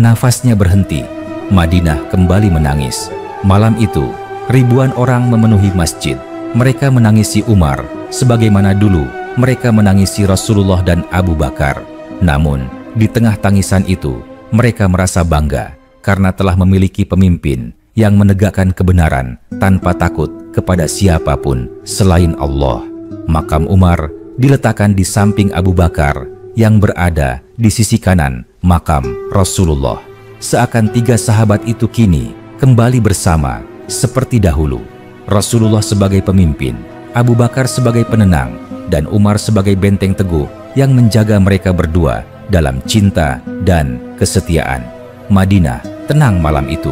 nafasnya berhenti. Madinah kembali menangis. Malam itu, ribuan orang memenuhi masjid. Mereka menangisi Umar, sebagaimana dulu mereka menangisi Rasulullah dan Abu Bakar. Namun, di tengah tangisan itu, mereka merasa bangga karena telah memiliki pemimpin yang menegakkan kebenaran tanpa takut kepada siapapun selain Allah. Makam Umar diletakkan di samping Abu Bakar yang berada di sisi kanan makam Rasulullah. Seakan tiga sahabat itu kini kembali bersama seperti dahulu. Rasulullah sebagai pemimpin, Abu Bakar sebagai penenang, dan Umar sebagai benteng teguh yang menjaga mereka berdua dalam cinta dan kesetiaan. Madinah tenang malam itu.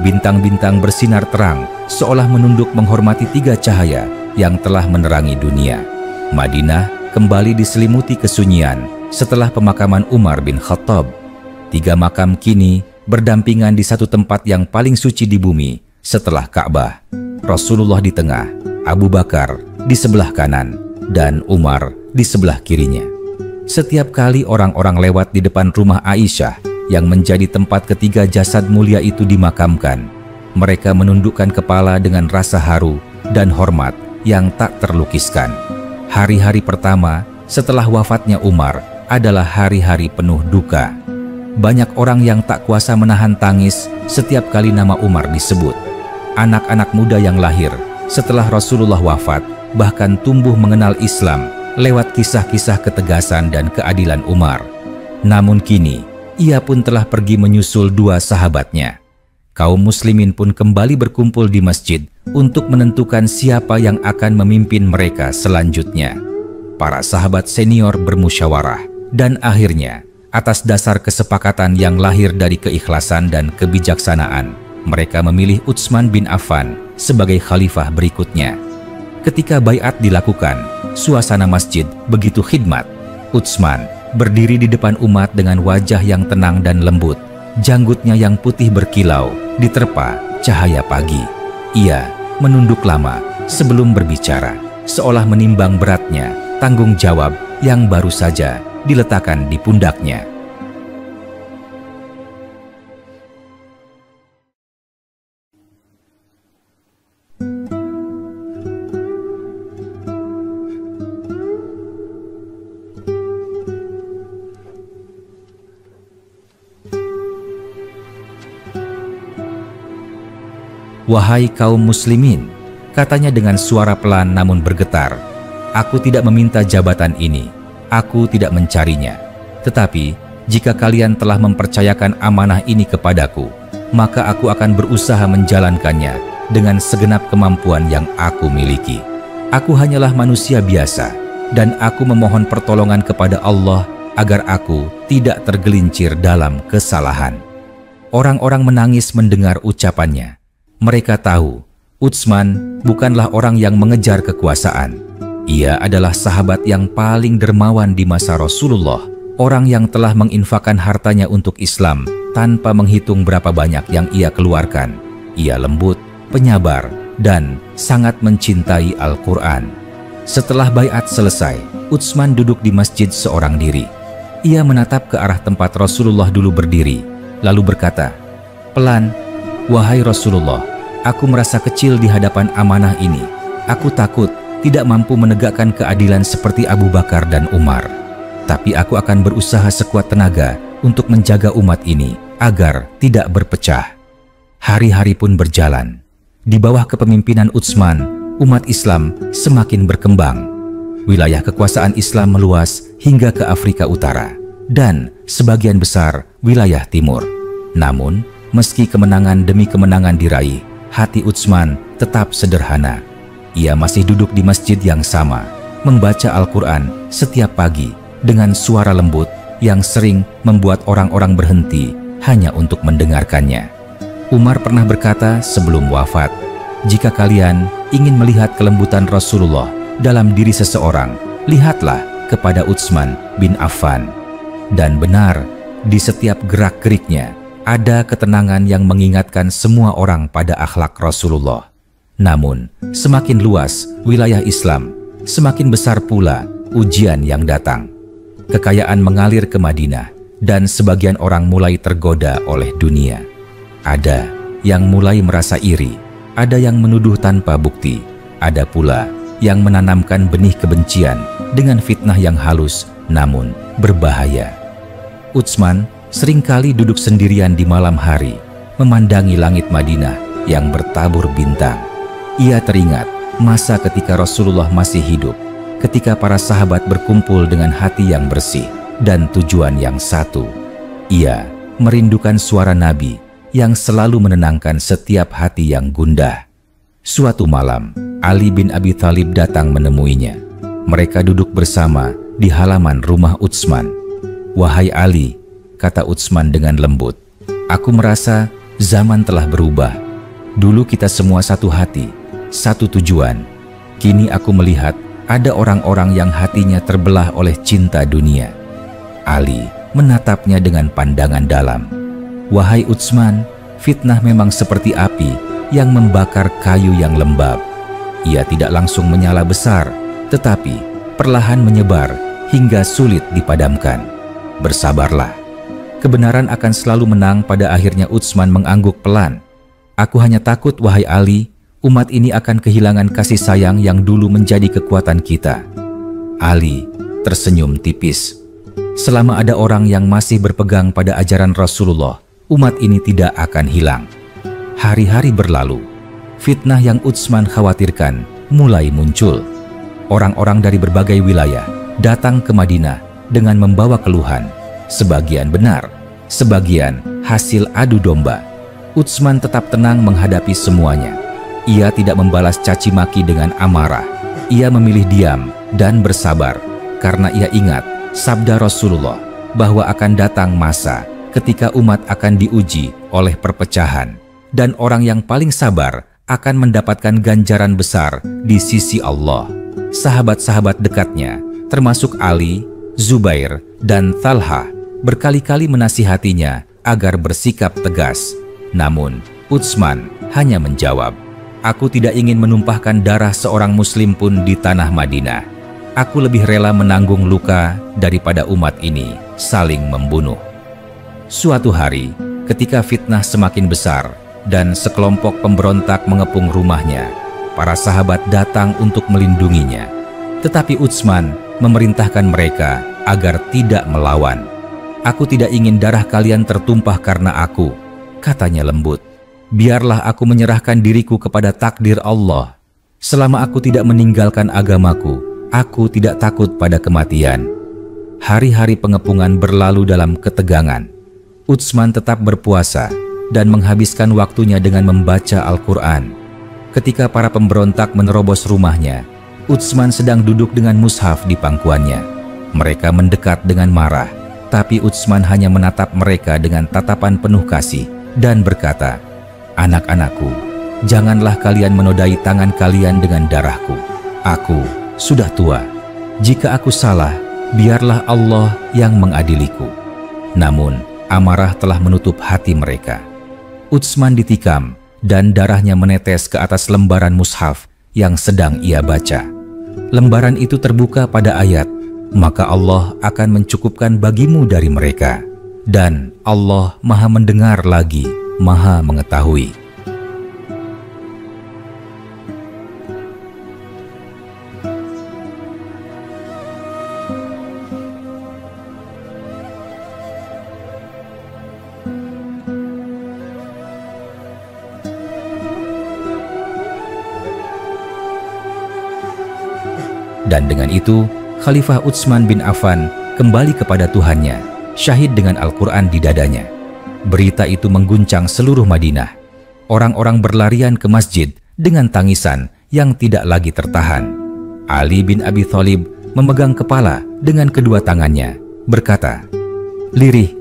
Bintang-bintang bersinar terang seolah menunduk menghormati tiga cahaya yang telah menerangi dunia. Madinah kembali diselimuti kesunyian setelah pemakaman Umar bin Khattab. Tiga makam kini berdampingan di satu tempat yang paling suci di bumi setelah Ka'bah. Rasulullah di tengah, Abu Bakar di sebelah kanan, dan Umar di sebelah kirinya. Setiap kali orang-orang lewat di depan rumah Aisyah yang menjadi tempat ketiga jasad mulia itu dimakamkan, mereka menundukkan kepala dengan rasa haru dan hormat yang tak terlukiskan. Hari-hari pertama setelah wafatnya Umar adalah hari-hari penuh duka. Banyak orang yang tak kuasa menahan tangis setiap kali nama Umar disebut. Anak-anak muda yang lahir setelah Rasulullah wafat bahkan tumbuh mengenal Islam lewat kisah-kisah ketegasan dan keadilan Umar. Namun kini, ia pun telah pergi menyusul dua sahabatnya. Kaum muslimin pun kembali berkumpul di masjid untuk menentukan siapa yang akan memimpin mereka selanjutnya. Para sahabat senior bermusyawarah, dan akhirnya, atas dasar kesepakatan yang lahir dari keikhlasan dan kebijaksanaan, mereka memilih Utsman bin Affan sebagai khalifah berikutnya. Ketika baiat dilakukan, suasana masjid begitu khidmat. Utsman berdiri di depan umat dengan wajah yang tenang dan lembut. Janggutnya yang putih berkilau diterpa cahaya pagi. Ia menunduk lama sebelum berbicara, seolah menimbang beratnya tanggung jawab yang baru saja diletakkan di pundaknya. "Wahai kaum muslimin," katanya dengan suara pelan namun bergetar, "aku tidak meminta jabatan ini, aku tidak mencarinya. Tetapi, jika kalian telah mempercayakan amanah ini kepadaku, maka aku akan berusaha menjalankannya dengan segenap kemampuan yang aku miliki. Aku hanyalah manusia biasa, dan aku memohon pertolongan kepada Allah agar aku tidak tergelincir dalam kesalahan." Orang-orang menangis mendengar ucapannya. Mereka tahu, Utsman bukanlah orang yang mengejar kekuasaan. Ia adalah sahabat yang paling dermawan di masa Rasulullah, orang yang telah menginfakkan hartanya untuk Islam tanpa menghitung berapa banyak yang ia keluarkan. Ia lembut, penyabar, dan sangat mencintai Al-Quran. Setelah baiat selesai, Utsman duduk di masjid seorang diri. Ia menatap ke arah tempat Rasulullah dulu berdiri, lalu berkata, "Pelan, wahai Rasulullah, aku merasa kecil di hadapan amanah ini. Aku takut tidak mampu menegakkan keadilan seperti Abu Bakar dan Umar. Tapi aku akan berusaha sekuat tenaga untuk menjaga umat ini agar tidak berpecah." Hari-hari pun berjalan. Di bawah kepemimpinan Utsman, umat Islam semakin berkembang. Wilayah kekuasaan Islam meluas hingga ke Afrika Utara. dan sebagian besar wilayah timur. Namun, meski kemenangan demi kemenangan diraih, hati Utsman tetap sederhana. Ia masih duduk di masjid yang sama, membaca Al-Quran setiap pagi dengan suara lembut yang sering membuat orang-orang berhenti hanya untuk mendengarkannya. Umar pernah berkata sebelum wafat, "Jika kalian ingin melihat kelembutan Rasulullah dalam diri seseorang, lihatlah kepada Utsman bin Affan." Dan benar, di setiap gerak-geriknya ada ketenangan yang mengingatkan semua orang pada akhlak Rasulullah. Namun, semakin luas wilayah Islam, semakin besar pula ujian yang datang. Kekayaan mengalir ke Madinah, dan sebagian orang mulai tergoda oleh dunia. Ada yang mulai merasa iri, ada yang menuduh tanpa bukti, ada pula yang menanamkan benih kebencian dengan fitnah yang halus namun berbahaya. Utsman seringkali duduk sendirian di malam hari, memandangi langit Madinah yang bertabur bintang. Ia teringat masa ketika Rasulullah masih hidup, ketika para sahabat berkumpul dengan hati yang bersih dan tujuan yang satu. Ia merindukan suara Nabi yang selalu menenangkan setiap hati yang gundah. Suatu malam, Ali bin Abi Thalib datang menemuinya. Mereka duduk bersama di halaman rumah Utsman. "Wahai Ali," kata Utsman dengan lembut, "aku merasa zaman telah berubah. Dulu kita semua satu hati, satu tujuan. Kini aku melihat ada orang-orang yang hatinya terbelah oleh cinta dunia." Ali menatapnya dengan pandangan dalam. "Wahai Utsman, fitnah memang seperti api yang membakar kayu yang lembab. Ia tidak langsung menyala besar, tetapi perlahan menyebar hingga sulit dipadamkan. Bersabarlah. Kebenaran akan selalu menang." Pada akhirnya Utsman mengangguk pelan. "Aku hanya takut, wahai Ali, umat ini akan kehilangan kasih sayang yang dulu menjadi kekuatan kita." Ali tersenyum tipis. Selama ada orang yang masih berpegang pada ajaran Rasulullah, umat ini tidak akan hilang. Hari-hari berlalu. Fitnah yang Utsman khawatirkan mulai muncul. Orang-orang dari berbagai wilayah datang ke Madinah dengan membawa keluhan. Sebagian benar, sebagian hasil adu domba. Utsman tetap tenang menghadapi semuanya. Ia tidak membalas caci maki dengan amarah. Ia memilih diam dan bersabar karena ia ingat sabda Rasulullah bahwa akan datang masa ketika umat akan diuji oleh perpecahan, dan orang yang paling sabar akan mendapatkan ganjaran besar di sisi Allah. Sahabat-sahabat dekatnya, termasuk Ali, Zubair, dan Talha, berkali-kali menasihatinya agar bersikap tegas. Namun, Utsman hanya menjawab, "Aku tidak ingin menumpahkan darah seorang muslim pun di tanah Madinah. Aku lebih rela menanggung luka daripada umat ini saling membunuh." Suatu hari, ketika fitnah semakin besar dan sekelompok pemberontak mengepung rumahnya, para sahabat datang untuk melindunginya. Tetapi Utsman memerintahkan mereka agar tidak melawan. "Aku tidak ingin darah kalian tertumpah karena aku," katanya lembut. "Biarlah aku menyerahkan diriku kepada takdir Allah. Selama aku tidak meninggalkan agamaku, aku tidak takut pada kematian." Hari-hari pengepungan berlalu dalam ketegangan. Utsman tetap berpuasa dan menghabiskan waktunya dengan membaca Al-Quran. Ketika para pemberontak menerobos rumahnya, Utsman sedang duduk dengan mushaf di pangkuannya. Mereka mendekat dengan marah, tapi Utsman hanya menatap mereka dengan tatapan penuh kasih dan berkata, "Anak-anakku, janganlah kalian menodai tangan kalian dengan darahku. Aku sudah tua. Jika aku salah, biarlah Allah yang mengadiliku." Namun, amarah telah menutup hati mereka. Utsman ditikam dan darahnya menetes ke atas lembaran mushaf yang sedang ia baca. Lembaran itu terbuka pada ayat, "Maka Allah akan mencukupkan bagimu dari mereka." Dan Allah Maha mendengar lagi, Maha mengetahui. Dan dengan itu, Khalifah Utsman bin Affan kembali kepada Tuhannya syahid dengan Al-Quran di dadanya. Berita itu mengguncang seluruh Madinah. Orang-orang berlarian ke masjid dengan tangisan yang tidak lagi tertahan. Ali bin Abi Thalib memegang kepala dengan kedua tangannya, berkata, "Lirih,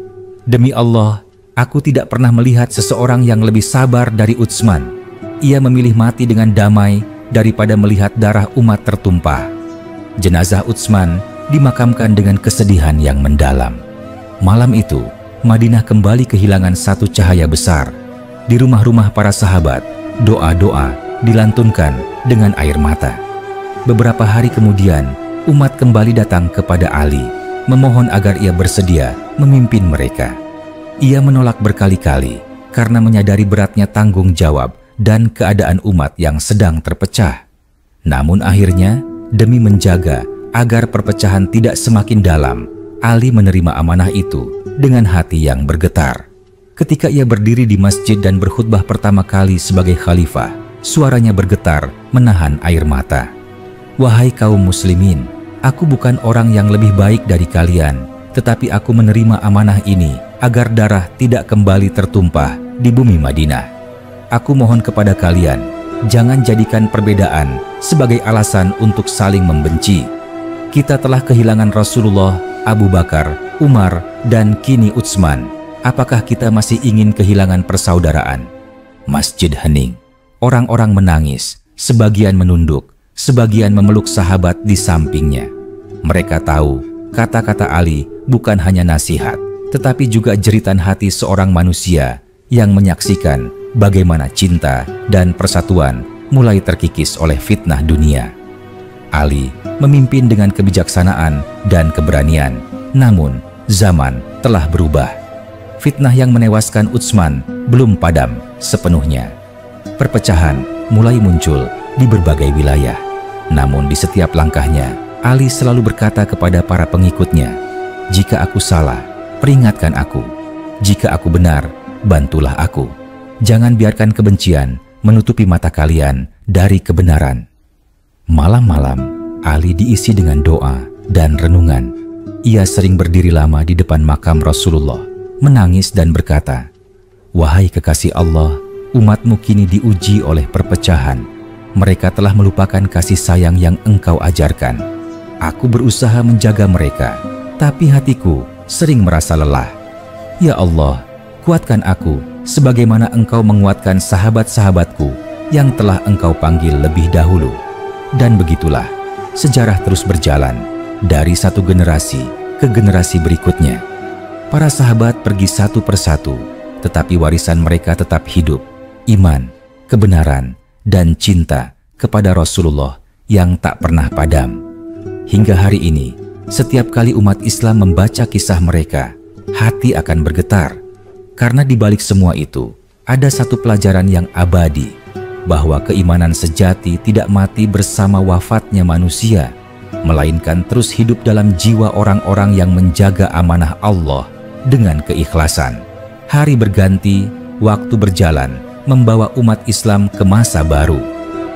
demi Allah, aku tidak pernah melihat seseorang yang lebih sabar dari Utsman. Ia memilih mati dengan damai daripada melihat darah umat tertumpah." Jenazah Utsman dimakamkan dengan kesedihan yang mendalam. Malam itu, Madinah kembali kehilangan satu cahaya besar. Di rumah-rumah para sahabat, doa-doa dilantunkan dengan air mata. Beberapa hari kemudian, umat kembali datang kepada Ali, memohon agar ia bersedia memimpin mereka. Ia menolak berkali-kali karena menyadari beratnya tanggung jawab dan keadaan umat yang sedang terpecah. Namun akhirnya, demi menjaga agar perpecahan tidak semakin dalam, Ali menerima amanah itu dengan hati yang bergetar. Ketika ia berdiri di masjid dan berkhutbah pertama kali sebagai khalifah, suaranya bergetar menahan air mata. "Wahai kaum muslimin, aku bukan orang yang lebih baik dari kalian, tetapi aku menerima amanah ini agar darah tidak kembali tertumpah di bumi Madinah. Aku mohon kepada kalian, jangan jadikan perbedaan sebagai alasan untuk saling membenci. Kita telah kehilangan Rasulullah, Abu Bakar, Umar, dan kini Utsman. Apakah kita masih ingin kehilangan persaudaraan?" Masjid hening. Orang-orang menangis, sebagian menunduk, sebagian memeluk sahabat di sampingnya. Mereka tahu kata-kata Ali bukan hanya nasihat, tetapi juga jeritan hati seorang manusia yang menyaksikan bagaimana cinta dan persatuan mulai terkikis oleh fitnah dunia. Ali memimpin dengan kebijaksanaan dan keberanian, namun zaman telah berubah. Fitnah yang menewaskan Utsman belum padam sepenuhnya. Perpecahan mulai muncul di berbagai wilayah. Namun di setiap langkahnya, Ali selalu berkata kepada para pengikutnya, "Jika aku salah, peringatkan aku. Jika aku benar, bantulah aku. Jangan biarkan kebencian menutupi mata kalian dari kebenaran." Malam-malam, Ali diisi dengan doa dan renungan. Ia sering berdiri lama di depan makam Rasulullah, menangis dan berkata, "Wahai kekasih Allah, umatmu kini diuji oleh perpecahan. Mereka telah melupakan kasih sayang yang Engkau ajarkan. Aku berusaha menjaga mereka, tapi hatiku sering merasa lelah. Ya Allah, kuatkan aku sebagaimana Engkau menguatkan sahabat-sahabatku yang telah Engkau panggil lebih dahulu." Dan begitulah, sejarah terus berjalan dari satu generasi ke generasi berikutnya. Para sahabat pergi satu persatu, tetapi warisan mereka tetap hidup. Iman, kebenaran, dan cinta kepada Rasulullah yang tak pernah padam. Hingga hari ini, setiap kali umat Islam membaca kisah mereka, hati akan bergetar. Karena di balik semua itu, ada satu pelajaran yang abadi, bahwa keimanan sejati tidak mati bersama wafatnya manusia, melainkan terus hidup dalam jiwa orang-orang yang menjaga amanah Allah dengan keikhlasan. Hari berganti, waktu berjalan, membawa umat Islam ke masa baru.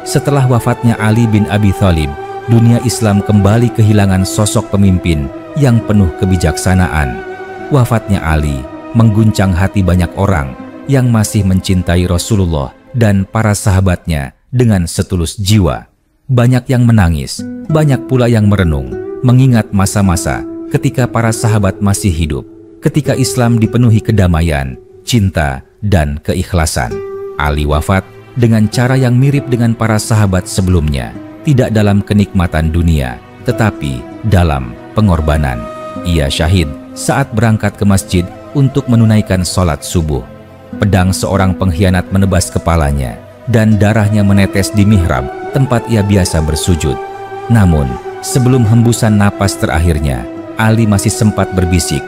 Setelah wafatnya Ali bin Abi Thalib, dunia Islam kembali kehilangan sosok pemimpin yang penuh kebijaksanaan. Wafatnya Ali mengguncang hati banyak orang yang masih mencintai Rasulullah dan para sahabatnya dengan setulus jiwa. Banyak yang menangis, banyak pula yang merenung, mengingat masa-masa ketika para sahabat masih hidup, ketika Islam dipenuhi kedamaian, cinta, dan keikhlasan. Ali wafat dengan cara yang mirip dengan para sahabat sebelumnya, tidak dalam kenikmatan dunia, tetapi dalam pengorbanan. Ia syahid saat berangkat ke masjid untuk menunaikan sholat subuh. Pedang seorang pengkhianat menebas kepalanya, dan darahnya menetes di mihrab tempat ia biasa bersujud. Namun, sebelum hembusan napas terakhirnya, Ali masih sempat berbisik,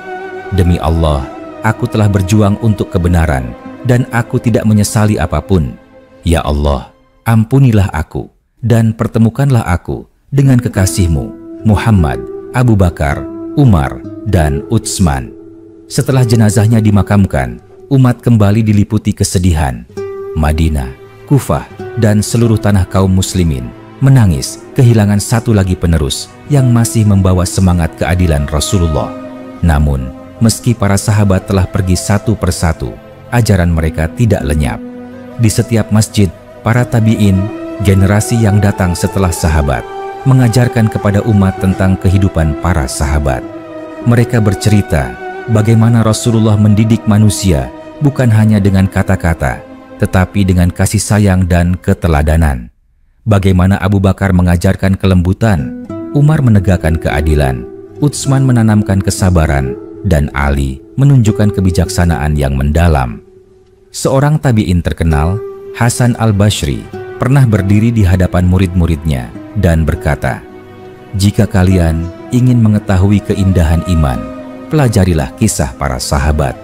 "Demi Allah, aku telah berjuang untuk kebenaran, dan aku tidak menyesali apapun. Ya Allah, ampunilah aku, dan pertemukanlah aku dengan kekasihmu, Muhammad, Abu Bakar, Umar, dan Utsman." Setelah jenazahnya dimakamkan, umat kembali diliputi kesedihan. Madinah, Kufah, dan seluruh tanah kaum muslimin menangis kehilangan satu lagi penerus yang masih membawa semangat keadilan Rasulullah. Namun, Meski para sahabat telah pergi satu persatu, ajaran mereka tidak lenyap. Di setiap masjid, para tabi'in, generasi yang datang setelah sahabat, mengajarkan kepada umat tentang kehidupan para sahabat. Mereka bercerita bagaimana Rasulullah mendidik manusia bukan hanya dengan kata-kata, tetapi dengan kasih sayang dan keteladanan. Bagaimana Abu Bakar mengajarkan kelembutan, Umar menegakkan keadilan, Utsman menanamkan kesabaran, dan Ali menunjukkan kebijaksanaan yang mendalam. Seorang tabi'in terkenal, Hasan al-Basri, pernah berdiri di hadapan murid-muridnya dan berkata, "Jika kalian ingin mengetahui keindahan iman, pelajarilah kisah para sahabat.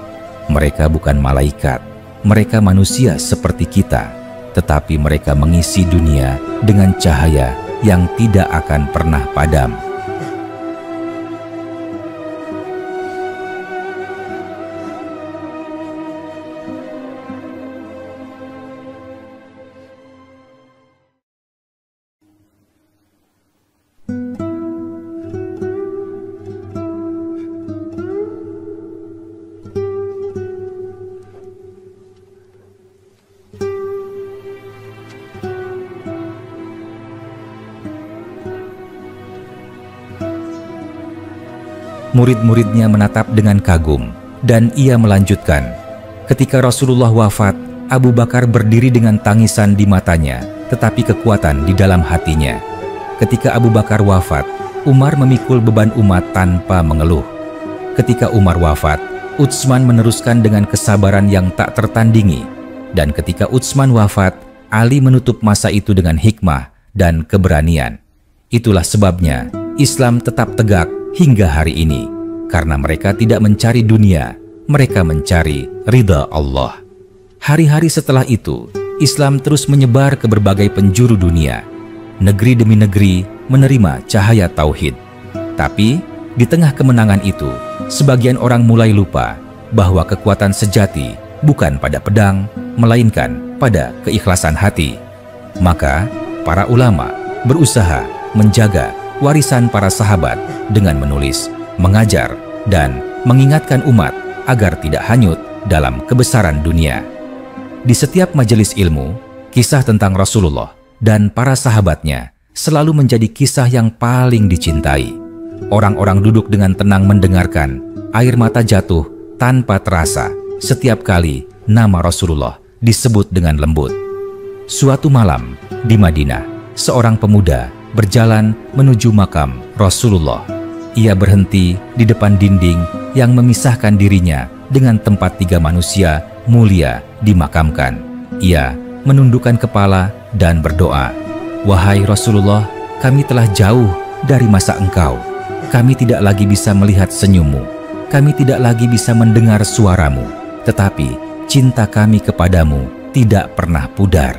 Mereka bukan malaikat, mereka manusia seperti kita, tetapi mereka mengisi dunia dengan cahaya yang tidak akan pernah padam." Murid-muridnya menatap dengan kagum, dan ia melanjutkan, "Ketika Rasulullah wafat, Abu Bakar berdiri dengan tangisan di matanya, tetapi kekuatan di dalam hatinya. Ketika Abu Bakar wafat, Umar memikul beban umat tanpa mengeluh. Ketika Umar wafat, Utsman meneruskan dengan kesabaran yang tak tertandingi. Dan ketika Utsman wafat, Ali menutup masa itu dengan hikmah dan keberanian. Itulah sebabnya Islam tetap tegak hingga hari ini, karena mereka tidak mencari dunia, mereka mencari ridha Allah." Hari-hari setelah itu, Islam terus menyebar ke berbagai penjuru dunia. Negeri demi negeri menerima cahaya tauhid. Tapi, di tengah kemenangan itu, sebagian orang mulai lupa bahwa kekuatan sejati bukan pada pedang, melainkan pada keikhlasan hati. Maka, para ulama berusaha menjaga warisan para sahabat dengan menulis, mengajar, dan mengingatkan umat agar tidak hanyut dalam kebesaran dunia. Di setiap majelis ilmu, kisah tentang Rasulullah dan para sahabatnya selalu menjadi kisah yang paling dicintai. Orang-orang duduk dengan tenang mendengarkan, air mata jatuh tanpa terasa setiap kali nama Rasulullah disebut dengan lembut. Suatu malam di Madinah, seorang pemuda berjalan menuju makam Rasulullah. Ia berhenti di depan dinding yang memisahkan dirinya dengan tempat 3 manusia mulia dimakamkan. Ia menundukkan kepala dan berdoa, "Wahai Rasulullah, kami telah jauh dari masa Engkau. Kami tidak lagi bisa melihat senyummu. Kami tidak lagi bisa mendengar suaramu. Tetapi cinta kami kepadamu tidak pernah pudar.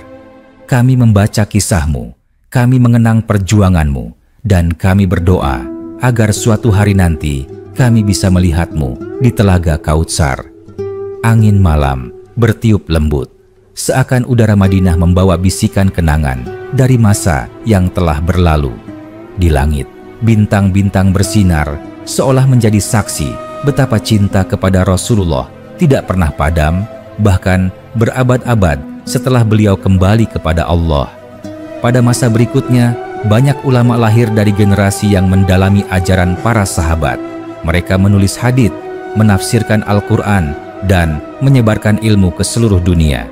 Kami membaca kisahmu. Kami mengenang perjuanganmu, dan kami berdoa agar suatu hari nanti kami bisa melihatmu di Telaga Kautsar." Angin malam bertiup lembut, seakan udara Madinah membawa bisikan kenangan dari masa yang telah berlalu. Di langit, bintang-bintang bersinar seolah menjadi saksi betapa cinta kepada Rasulullah tidak pernah padam, bahkan berabad-abad setelah beliau kembali kepada Allah. Pada masa berikutnya, banyak ulama lahir dari generasi yang mendalami ajaran para sahabat. Mereka menulis hadits, menafsirkan Al-Quran, dan menyebarkan ilmu ke seluruh dunia.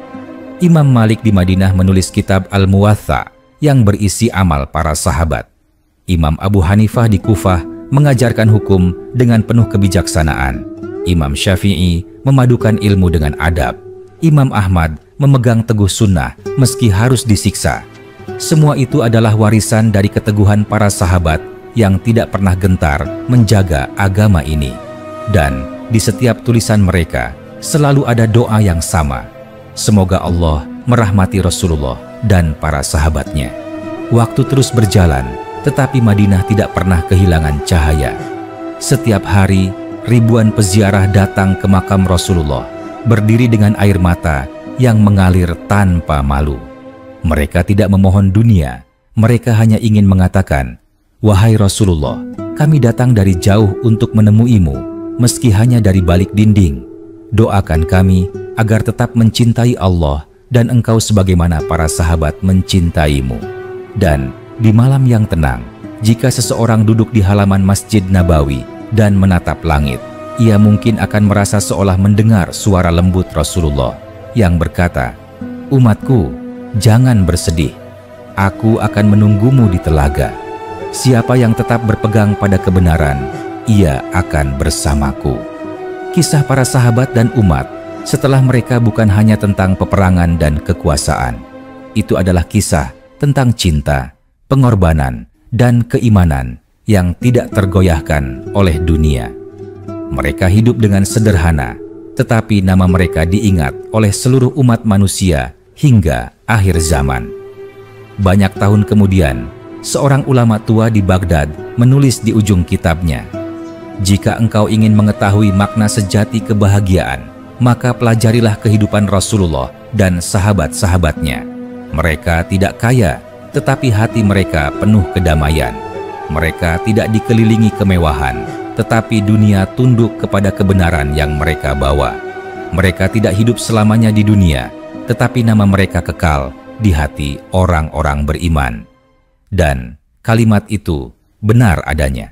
Imam Malik di Madinah menulis kitab Al-Muwatta yang berisi amal para sahabat. Imam Abu Hanifah di Kufah mengajarkan hukum dengan penuh kebijaksanaan. Imam Syafi'i memadukan ilmu dengan adab. Imam Ahmad memegang teguh sunnah meski harus disiksa. Semua itu adalah warisan dari keteguhan para sahabat yang tidak pernah gentar menjaga agama ini. Dan di setiap tulisan mereka selalu ada doa yang sama. Semoga Allah merahmati Rasulullah dan para sahabatnya. Waktu terus berjalan, tetapi Madinah tidak pernah kehilangan cahaya. Setiap hari, ribuan peziarah datang ke makam Rasulullah, berdiri dengan air mata yang mengalir tanpa malu. Mereka tidak memohon dunia, mereka hanya ingin mengatakan, "Wahai Rasulullah, kami datang dari jauh untuk menemuimu. meski hanya dari balik dinding. Doakan kami agar tetap mencintai Allah dan engkau sebagaimana para sahabat mencintaimu. Dan di malam yang tenang, jika seseorang duduk di halaman Masjid Nabawi dan menatap langit, ia mungkin akan merasa seolah mendengar suara lembut Rasulullah yang berkata, "Umatku, jangan bersedih. Aku akan menunggumu di telaga. Siapa yang tetap berpegang pada kebenaran, ia akan bersamaku." Kisah para sahabat dan umat setelah mereka bukan hanya tentang peperangan dan kekuasaan. Itu adalah kisah tentang cinta, pengorbanan, dan keimanan yang tidak tergoyahkan oleh dunia. Mereka hidup dengan sederhana, tetapi nama mereka diingat oleh seluruh umat manusia hingga akhir zaman. Banyak tahun kemudian, seorang ulama tua di Baghdad menulis di ujung kitabnya, "Jika engkau ingin mengetahui makna sejati kebahagiaan, maka pelajarilah kehidupan Rasulullah dan sahabat-sahabatnya. Mereka tidak kaya, tetapi hati mereka penuh kedamaian. Mereka tidak dikelilingi kemewahan, tetapi dunia tunduk kepada kebenaran yang mereka bawa. Mereka tidak hidup selamanya di dunia, tetapi nama mereka kekal di hati orang-orang beriman." Dan kalimat itu benar adanya.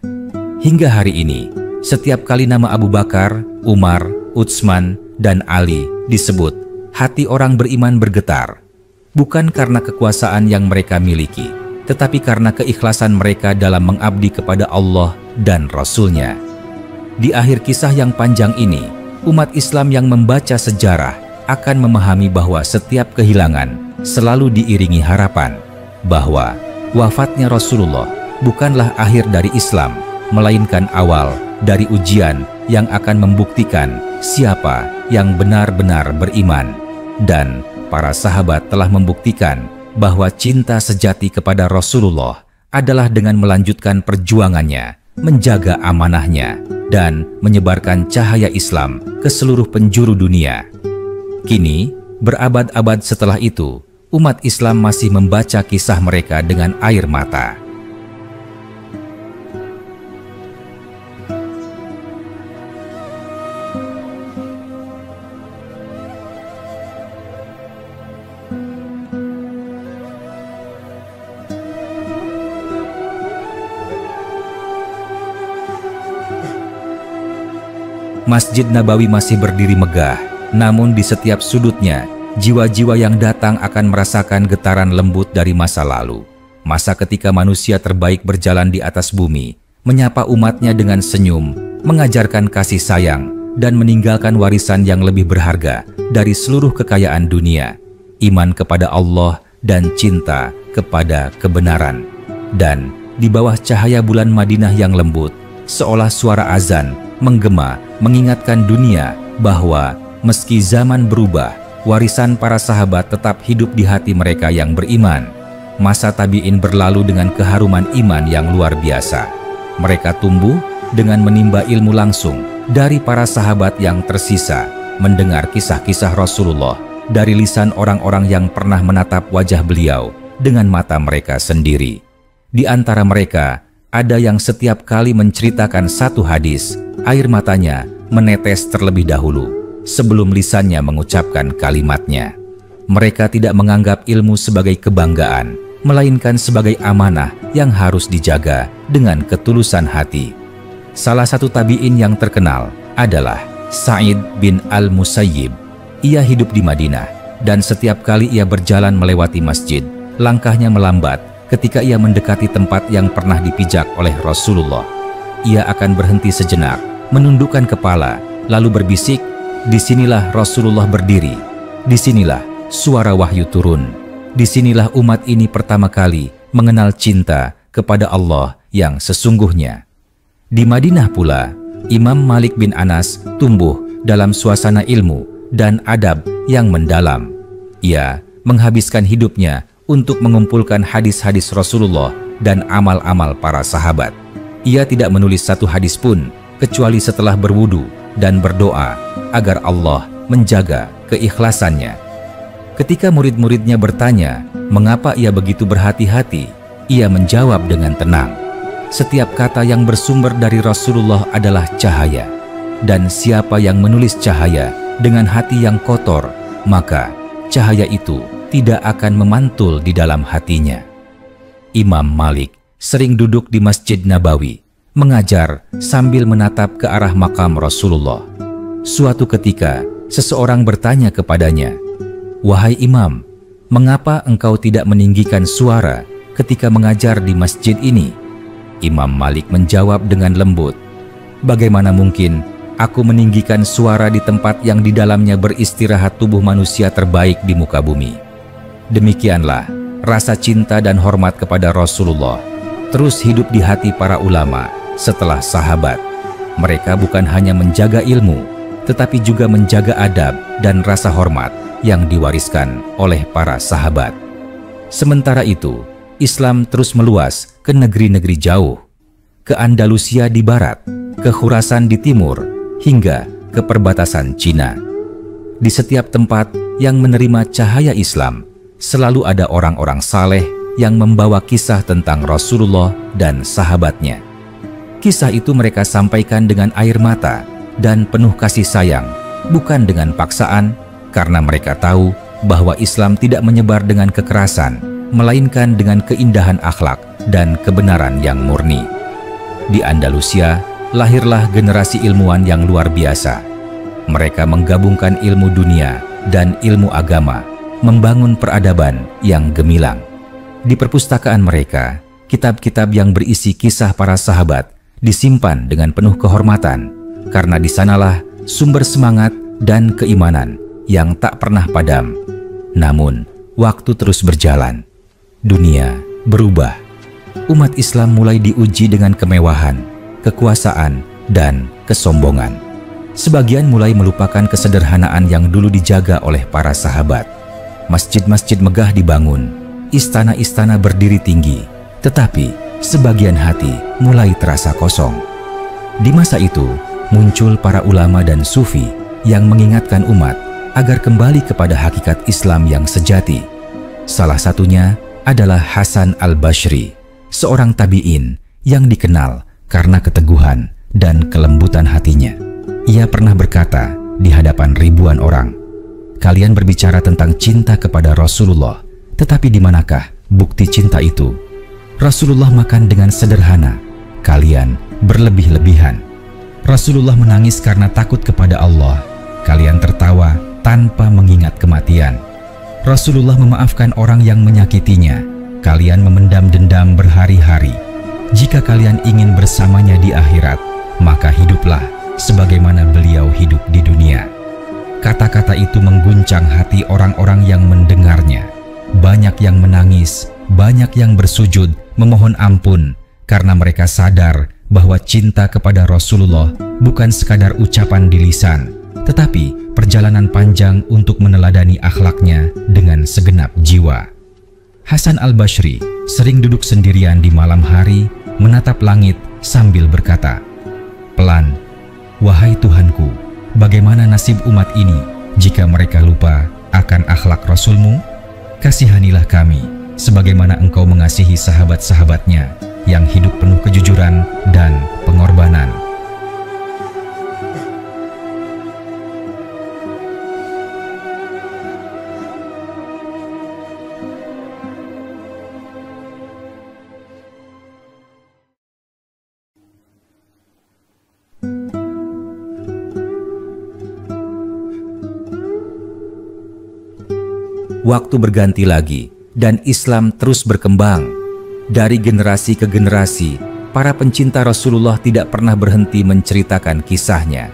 Hingga hari ini, setiap kali nama Abu Bakar, Umar, Utsman, dan Ali disebut, hati orang beriman bergetar. Bukan karena kekuasaan yang mereka miliki, tetapi karena keikhlasan mereka dalam mengabdi kepada Allah dan Rasul-Nya. Di akhir kisah yang panjang ini, umat Islam yang membaca sejarah akan memahami bahwa setiap kehilangan selalu diiringi harapan, bahwa wafatnya Rasulullah bukanlah akhir dari Islam, melainkan awal dari ujian yang akan membuktikan siapa yang benar-benar beriman. Dan para sahabat telah membuktikan bahwa cinta sejati kepada Rasulullah adalah dengan melanjutkan perjuangannya, menjaga amanahnya, dan menyebarkan cahaya Islam ke seluruh penjuru dunia. Kini, berabad-abad setelah itu, umat Islam masih membaca kisah mereka dengan air mata. Masjid Nabawi masih berdiri megah, namun di setiap sudutnya, jiwa-jiwa yang datang akan merasakan getaran lembut dari masa lalu. Masa ketika manusia terbaik berjalan di atas bumi, menyapa umatnya dengan senyum, mengajarkan kasih sayang, dan meninggalkan warisan yang lebih berharga dari seluruh kekayaan dunia, iman kepada Allah dan cinta kepada kebenaran. Dan di bawah cahaya bulan Madinah yang lembut, seolah suara azan menggema mengingatkan dunia bahwa meski zaman berubah, warisan para sahabat tetap hidup di hati mereka yang beriman. Masa tabi'in berlalu dengan keharuman iman yang luar biasa. Mereka tumbuh dengan menimba ilmu langsung dari para sahabat yang tersisa, mendengar kisah-kisah Rasulullah dari lisan orang-orang yang pernah menatap wajah beliau dengan mata mereka sendiri. Di antara mereka, ada yang setiap kali menceritakan satu hadis, air matanya menetes terlebih dahulu sebelum lisannya mengucapkan kalimatnya. Mereka tidak menganggap ilmu sebagai kebanggaan, melainkan sebagai amanah yang harus dijaga dengan ketulusan hati. Salah satu tabi'in yang terkenal adalah Sa'id bin Al-Musayyib. Ia hidup di Madinah, dan setiap kali ia berjalan melewati masjid, langkahnya melambat ketika ia mendekati tempat yang pernah dipijak oleh Rasulullah. Ia akan berhenti sejenak, menundukkan kepala, lalu berbisik, "Disinilah Rasulullah berdiri, disinilah suara wahyu turun, disinilah umat ini pertama kali mengenal cinta kepada Allah yang sesungguhnya." Di Madinah pula, Imam Malik bin Anas tumbuh dalam suasana ilmu dan adab yang mendalam. Ia menghabiskan hidupnya untuk mengumpulkan hadis-hadis Rasulullah dan amal-amal para sahabat. Ia tidak menulis satu hadis pun, kecuali setelah berwudu dan berdoa agar Allah menjaga keikhlasannya. Ketika murid-muridnya bertanya mengapa ia begitu berhati-hati, ia menjawab dengan tenang, "Setiap kata yang bersumber dari Rasulullah adalah cahaya. dan siapa yang menulis cahaya dengan hati yang kotor, maka cahaya itu tidak akan memantul di dalam hatinya. Imam Malik sering duduk di Masjid Nabawi, mengajar sambil menatap ke arah makam Rasulullah. Suatu ketika, seseorang bertanya kepadanya, "Wahai Imam, mengapa engkau tidak meninggikan suara ketika mengajar di masjid ini?" Imam Malik menjawab dengan lembut, "Bagaimana mungkin aku meninggikan suara di tempat yang di dalamnya beristirahat tubuh manusia terbaik di muka bumi?" Demikianlah rasa cinta dan hormat kepada Rasulullah terus hidup di hati para ulama setelah sahabat. Mereka bukan hanya menjaga ilmu, tetapi juga menjaga adab dan rasa hormat yang diwariskan oleh para sahabat. Sementara itu, Islam terus meluas ke negeri-negeri jauh, ke Andalusia di barat, ke Khurasan di timur, hingga ke perbatasan Cina. Di setiap tempat yang menerima cahaya Islam, selalu ada orang-orang saleh yang membawa kisah tentang Rasulullah dan sahabatnya. Kisah itu mereka sampaikan dengan air mata dan penuh kasih sayang, bukan dengan paksaan, karena mereka tahu bahwa Islam tidak menyebar dengan kekerasan, melainkan dengan keindahan akhlak dan kebenaran yang murni. Di Andalusia, lahirlah generasi ilmuwan yang luar biasa. Mereka menggabungkan ilmu dunia dan ilmu agama, membangun peradaban yang gemilang. Di perpustakaan mereka, kitab-kitab yang berisi kisah para sahabat disimpan dengan penuh kehormatan, karena di sanalah sumber semangat dan keimanan yang tak pernah padam. Namun, waktu terus berjalan. Dunia berubah. Umat Islam mulai diuji dengan kemewahan, kekuasaan, dan kesombongan. Sebagian mulai melupakan kesederhanaan yang dulu dijaga oleh para sahabat. Masjid-masjid megah dibangun, istana-istana berdiri tinggi, tetapi sebagian hati mulai terasa kosong. Di masa itu, muncul para ulama dan sufi yang mengingatkan umat agar kembali kepada hakikat Islam yang sejati. Salah satunya adalah Hasan al-Bashri, seorang tabi'in yang dikenal karena keteguhan dan kelembutan hatinya. Ia pernah berkata di hadapan ribuan orang, "Kalian berbicara tentang cinta kepada Rasulullah, tetapi di manakah bukti cinta itu? Rasulullah makan dengan sederhana, kalian berlebih-lebihan. Rasulullah menangis karena takut kepada Allah, kalian tertawa tanpa mengingat kematian. Rasulullah memaafkan orang yang menyakitinya, kalian memendam dendam berhari-hari. Jika kalian ingin bersamanya di akhirat, maka hiduplah sebagaimana beliau hidup di dunia." Kata-kata itu mengguncang hati orang-orang yang mendengarnya. Banyak yang menangis, banyak yang bersujud memohon ampun karena mereka sadar bahwa cinta kepada Rasulullah bukan sekadar ucapan di lisan, tetapi perjalanan panjang untuk meneladani akhlaknya dengan segenap jiwa. Hasan al-Bashri sering duduk sendirian di malam hari, menatap langit sambil berkata, "Pelan, wahai Tuhanku, bagaimana nasib umat ini jika mereka lupa akan akhlak Rasulmu? Kasihanilah kami, sebagaimana Engkau mengasihi sahabat-sahabatnya yang hidup penuh kejujuran dan pengorbanan." Waktu berganti lagi dan Islam terus berkembang. Dari generasi ke generasi, para pencinta Rasulullah tidak pernah berhenti menceritakan kisahnya.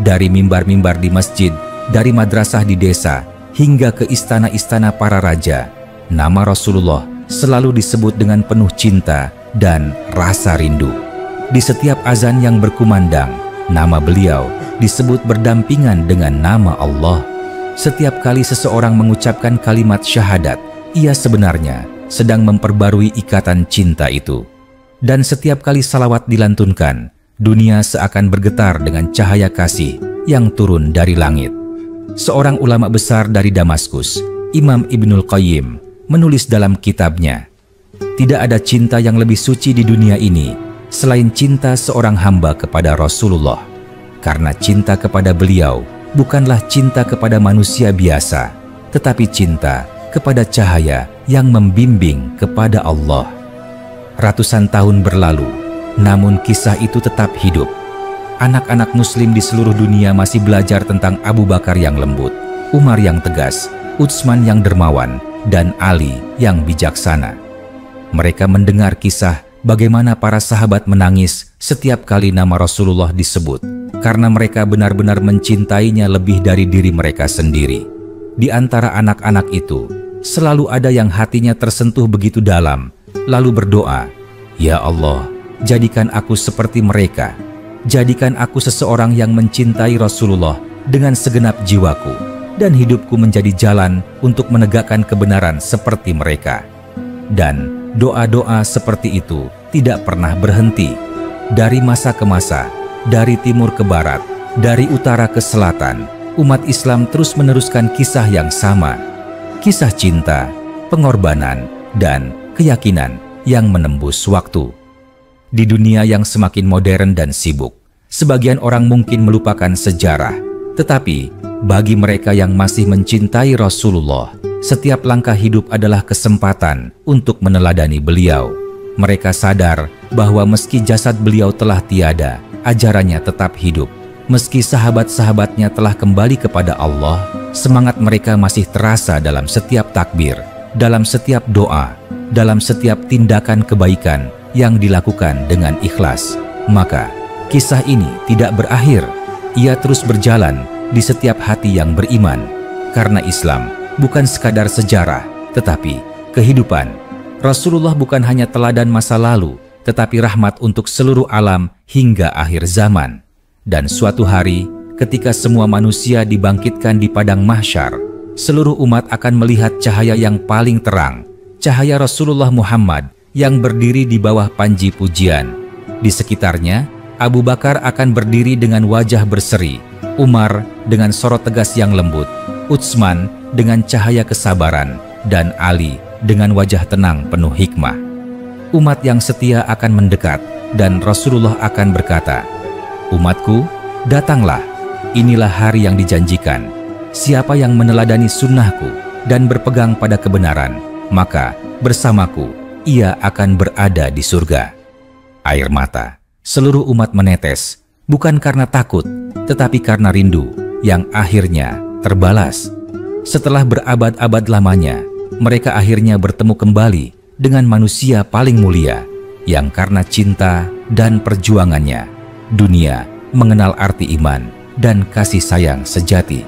Dari mimbar-mimbar di masjid, dari madrasah di desa, hingga ke istana-istana para raja, nama Rasulullah selalu disebut dengan penuh cinta dan rasa rindu. Di setiap azan yang berkumandang, nama beliau disebut berdampingan dengan nama Allah. Setiap kali seseorang mengucapkan kalimat syahadat, ia sebenarnya sedang memperbarui ikatan cinta itu. Dan setiap kali salawat dilantunkan, dunia seakan bergetar dengan cahaya kasih yang turun dari langit. Seorang ulama besar dari Damaskus, Imam Ibnul Qayyim, menulis dalam kitabnya, "Tidak ada cinta yang lebih suci di dunia ini selain cinta seorang hamba kepada Rasulullah. karena cinta kepada beliau bukanlah cinta kepada manusia biasa, tetapi cinta kepada cahaya yang membimbing kepada Allah. Ratusan tahun berlalu, namun kisah itu tetap hidup. Anak-anak muslim di seluruh dunia masih belajar tentang Abu Bakar yang lembut, Umar yang tegas, Utsman yang dermawan, dan Ali yang bijaksana. Mereka mendengar kisah bagaimana para sahabat menangis setiap kali nama Rasulullah disebut, karena mereka benar-benar mencintainya lebih dari diri mereka sendiri. Di antara anak-anak itu, selalu ada yang hatinya tersentuh begitu dalam, lalu berdoa, "Ya Allah, jadikan aku seperti mereka. Jadikan aku seseorang yang mencintai Rasulullah dengan segenap jiwaku, dan hidupku menjadi jalan untuk menegakkan kebenaran seperti mereka." Dan doa-doa seperti itu tidak pernah berhenti. Dari masa ke masa, dari timur ke barat, dari utara ke selatan, umat Islam terus meneruskan kisah yang sama. Kisah cinta, pengorbanan, dan keyakinan yang menembus waktu. Di dunia yang semakin modern dan sibuk, sebagian orang mungkin melupakan sejarah, tetapi bagi mereka yang masih mencintai Rasulullah, setiap langkah hidup adalah kesempatan untuk meneladani beliau. Mereka sadar bahwa meski jasad beliau telah tiada, ajarannya tetap hidup. Meski sahabat-sahabatnya telah kembali kepada Allah, semangat mereka masih terasa dalam setiap takbir, dalam setiap doa, dalam setiap tindakan kebaikan yang dilakukan dengan ikhlas. Maka, kisah ini tidak berakhir. Ia terus berjalan di setiap hati yang beriman. Karena Islam bukan sekadar sejarah, tetapi kehidupan. Rasulullah bukan hanya teladan masa lalu, tetapi rahmat untuk seluruh alam hingga akhir zaman. Dan suatu hari, ketika semua manusia dibangkitkan di padang mahsyar, seluruh umat akan melihat cahaya yang paling terang, cahaya Rasulullah Muhammad yang berdiri di bawah panji pujian. Di sekitarnya, Abu Bakar akan berdiri dengan wajah berseri, Umar dengan sorot tegas yang lembut, Utsman dengan cahaya kesabaran, dan Ali dengan wajah tenang penuh hikmah. Umat yang setia akan mendekat, dan Rasulullah akan berkata, "Umatku, datanglah, inilah hari yang dijanjikan. Siapa yang meneladani sunnahku dan berpegang pada kebenaran, maka bersamaku ia akan berada di surga." Air mata seluruh umat menetes, bukan karena takut, tetapi karena rindu yang akhirnya terbalas. Setelah berabad-abad lamanya, mereka akhirnya bertemu kembali dengan manusia paling mulia, yang karena cinta dan perjuangannya, dunia mengenal arti iman dan kasih sayang sejati.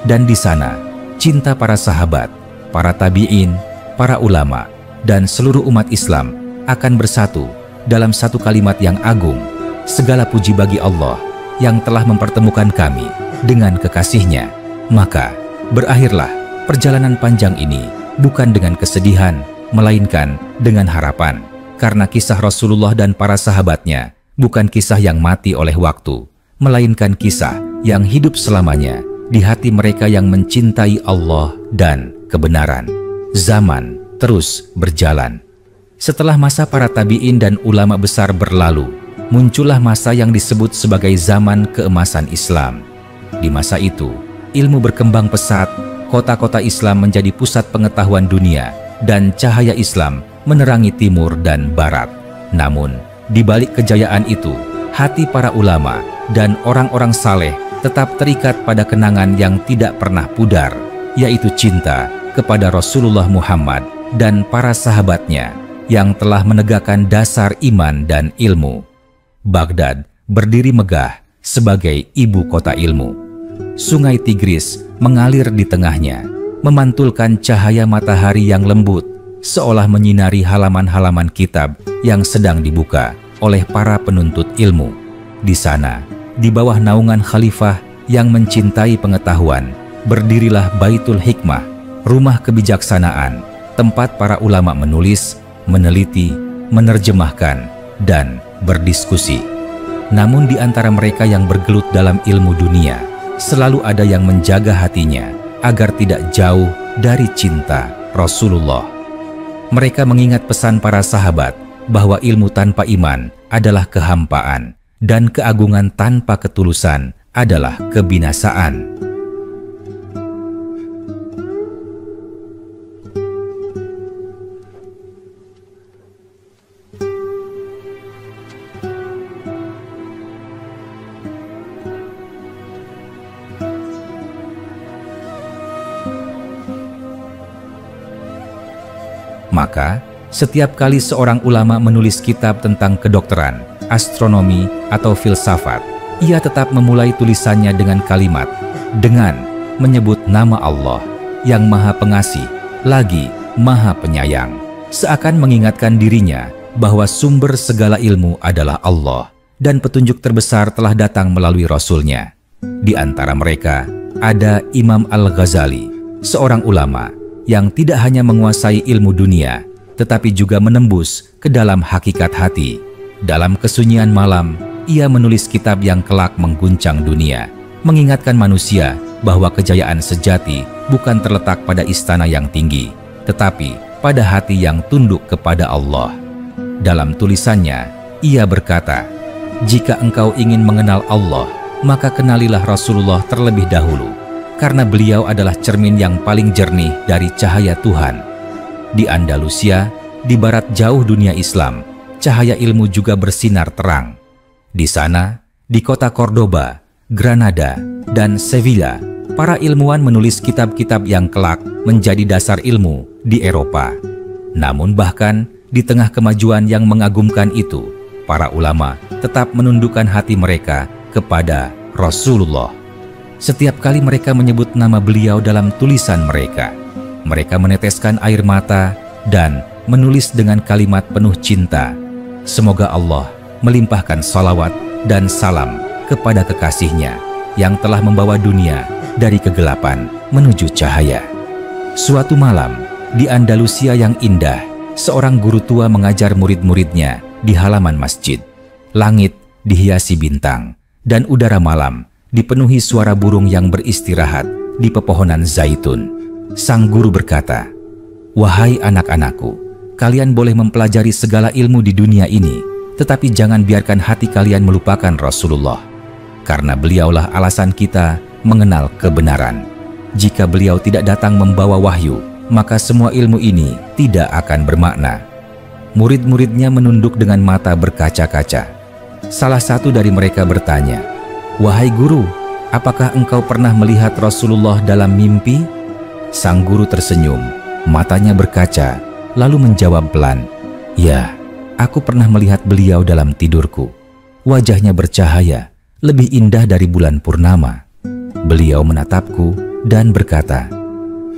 Dan di sana, cinta para sahabat, para tabi'in, para ulama, dan seluruh umat Islam akan bersatu dalam satu kalimat yang agung. Segala puji bagi Allah yang telah mempertemukan kami dengan kekasihnya. Maka, berakhirlah perjalanan panjang ini bukan dengan kesedihan, melainkan dengan harapan. Karena kisah Rasulullah dan para sahabatnya bukan kisah yang mati oleh waktu, melainkan kisah yang hidup selamanya di hati mereka yang mencintai Allah dan kebenaran. Zaman terus berjalan. Setelah masa para tabi'in dan ulama besar berlalu, muncullah masa yang disebut sebagai zaman keemasan Islam. Di masa itu, ilmu berkembang pesat, kota-kota Islam menjadi pusat pengetahuan dunia, dan cahaya Islam menerangi timur dan barat. Namun, di balik kejayaan itu, hati para ulama dan orang-orang saleh tetap terikat pada kenangan yang tidak pernah pudar, yaitu cinta kepada Rasulullah Muhammad dan para sahabatnya yang telah menegakkan dasar iman dan ilmu. Baghdad berdiri megah sebagai ibu kota ilmu. Sungai Tigris mengalir di tengahnya, memantulkan cahaya matahari yang lembut, seolah menyinari halaman-halaman kitab yang sedang dibuka oleh para penuntut ilmu. Di sana, di bawah naungan khalifah yang mencintai pengetahuan, berdirilah Baitul Hikmah, rumah kebijaksanaan, tempat para ulama menulis, meneliti, menerjemahkan, dan berdiskusi. Namun di antara mereka yang bergelut dalam ilmu dunia, selalu ada yang menjaga hatinya agar tidak jauh dari cinta Rasulullah. Mereka mengingat pesan para sahabat bahwa ilmu tanpa iman adalah kehampaan dan keagungan tanpa ketulusan adalah kebinasaan. Maka, setiap kali seorang ulama menulis kitab tentang kedokteran, astronomi, atau filsafat, ia tetap memulai tulisannya dengan kalimat, dengan menyebut nama Allah yang Maha Pengasih, lagi Maha Penyayang, seakan mengingatkan dirinya bahwa sumber segala ilmu adalah Allah dan petunjuk terbesar telah datang melalui Rasul-Nya. Di antara mereka ada Imam Al-Ghazali, seorang ulama yang tidak hanya menguasai ilmu dunia, tetapi juga menembus ke dalam hakikat hati. Dalam kesunyian malam, ia menulis kitab yang kelak mengguncang dunia, mengingatkan manusia bahwa kejayaan sejati bukan terletak pada istana yang tinggi, tetapi pada hati yang tunduk kepada Allah. Dalam tulisannya, ia berkata, "Jika engkau ingin mengenal Allah, maka kenalilah Rasulullah terlebih dahulu, karena beliau adalah cermin yang paling jernih dari cahaya Tuhan." Di Andalusia, di barat jauh dunia Islam, cahaya ilmu juga bersinar terang. Di sana, di kota Cordoba, Granada, dan Sevilla, para ilmuwan menulis kitab-kitab yang kelak menjadi dasar ilmu di Eropa. Namun bahkan di tengah kemajuan yang mengagumkan itu, para ulama tetap menundukkan hati mereka kepada Rasulullah. Setiap kali mereka menyebut nama beliau dalam tulisan mereka, mereka meneteskan air mata dan menulis dengan kalimat penuh cinta, "Semoga Allah melimpahkan salawat dan salam kepada kekasihnya yang telah membawa dunia dari kegelapan menuju cahaya." Suatu malam, di Andalusia yang indah, seorang guru tua mengajar murid-muridnya di halaman masjid. Langit dihiasi bintang, dan udara malam dipenuhi suara burung yang beristirahat di pepohonan zaitun. Sang guru berkata, "Wahai anak-anakku, kalian boleh mempelajari segala ilmu di dunia ini, tetapi jangan biarkan hati kalian melupakan Rasulullah, karena beliaulah alasan kita mengenal kebenaran. Jika beliau tidak datang membawa wahyu, maka semua ilmu ini tidak akan bermakna." Murid-muridnya menunduk dengan mata berkaca-kaca. Salah satu dari mereka bertanya, "Wahai guru, apakah engkau pernah melihat Rasulullah dalam mimpi?" Sang guru tersenyum, matanya berkaca, lalu menjawab pelan, "Ya, aku pernah melihat beliau dalam tidurku. Wajahnya bercahaya, lebih indah dari bulan purnama. Beliau menatapku dan berkata,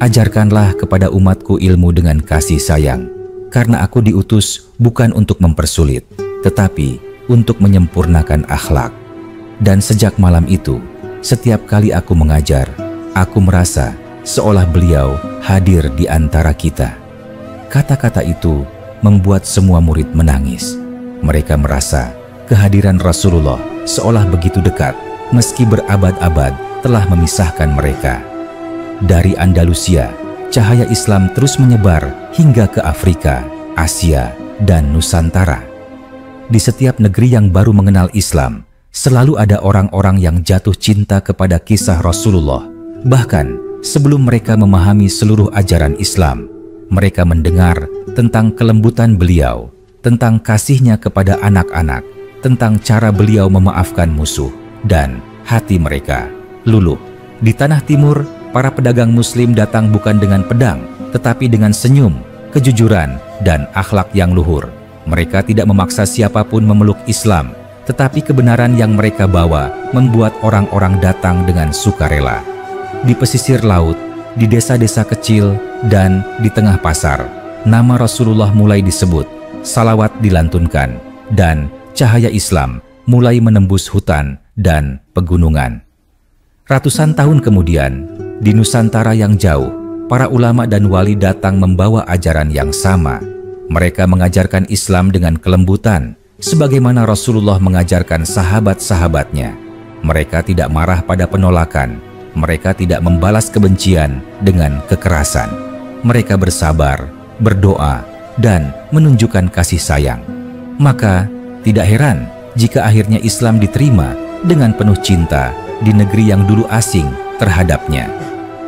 'Ajarkanlah kepada umatku ilmu dengan kasih sayang, karena aku diutus bukan untuk mempersulit, tetapi untuk menyempurnakan akhlak.' Dan sejak malam itu, setiap kali aku mengajar, aku merasa seolah beliau hadir di antara kita." Kata-kata itu membuat semua murid menangis. Mereka merasa kehadiran Rasulullah seolah begitu dekat, meski berabad-abad telah memisahkan mereka. Dari Andalusia, cahaya Islam terus menyebar hingga ke Afrika, Asia, dan Nusantara. Di setiap negeri yang baru mengenal Islam, selalu ada orang-orang yang jatuh cinta kepada kisah Rasulullah. Bahkan sebelum mereka memahami seluruh ajaran Islam, mereka mendengar tentang kelembutan beliau, tentang kasihnya kepada anak-anak, tentang cara beliau memaafkan musuh, dan hati mereka luluh. Di tanah timur, para pedagang muslim datang bukan dengan pedang, tetapi dengan senyum, kejujuran, dan akhlak yang luhur. Mereka tidak memaksa siapapun memeluk Islam, tetapi kebenaran yang mereka bawa membuat orang-orang datang dengan sukarela. Di pesisir laut, di desa-desa kecil, dan di tengah pasar, nama Rasulullah mulai disebut, salawat dilantunkan, dan cahaya Islam mulai menembus hutan dan pegunungan. Ratusan tahun kemudian, di Nusantara yang jauh, para ulama dan wali datang membawa ajaran yang sama. Mereka mengajarkan Islam dengan kelembutan, sebagaimana Rasulullah mengajarkan sahabat-sahabatnya. Mereka tidak marah pada penolakan, mereka tidak membalas kebencian dengan kekerasan. Mereka bersabar, berdoa, dan menunjukkan kasih sayang. Maka, tidak heran jika akhirnya Islam diterima dengan penuh cinta di negeri yang dulu asing terhadapnya.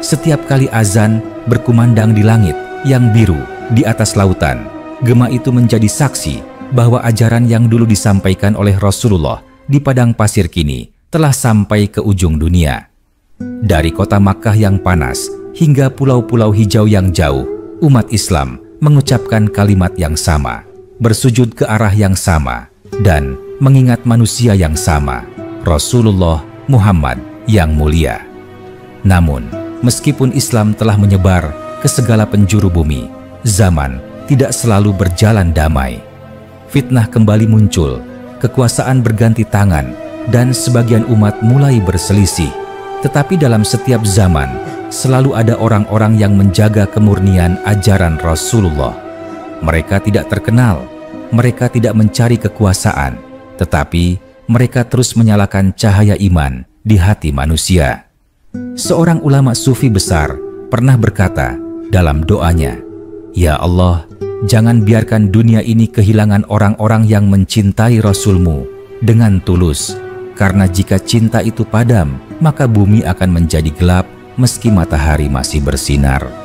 Setiap kali azan berkumandang di langit yang biru di atas lautan, gema itu menjadi saksi bahwa ajaran yang dulu disampaikan oleh Rasulullah di padang pasir kini telah sampai ke ujung dunia. Dari kota Makkah yang panas hingga pulau-pulau hijau yang jauh, umat Islam mengucapkan kalimat yang sama, bersujud ke arah yang sama, dan mengingat manusia yang sama, Rasulullah Muhammad yang mulia. Namun, meskipun Islam telah menyebar ke segala penjuru bumi, zaman tidak selalu berjalan damai. Fitnah kembali muncul, kekuasaan berganti tangan, dan sebagian umat mulai berselisih. Tetapi dalam setiap zaman, selalu ada orang-orang yang menjaga kemurnian ajaran Rasulullah. Mereka tidak terkenal, mereka tidak mencari kekuasaan, tetapi mereka terus menyalakan cahaya iman di hati manusia. Seorang ulama sufi besar pernah berkata dalam doanya, "Ya Allah, jangan biarkan dunia ini kehilangan orang-orang yang mencintai Rasul-Mu dengan tulus, karena jika cinta itu padam, maka bumi akan menjadi gelap meski matahari masih bersinar."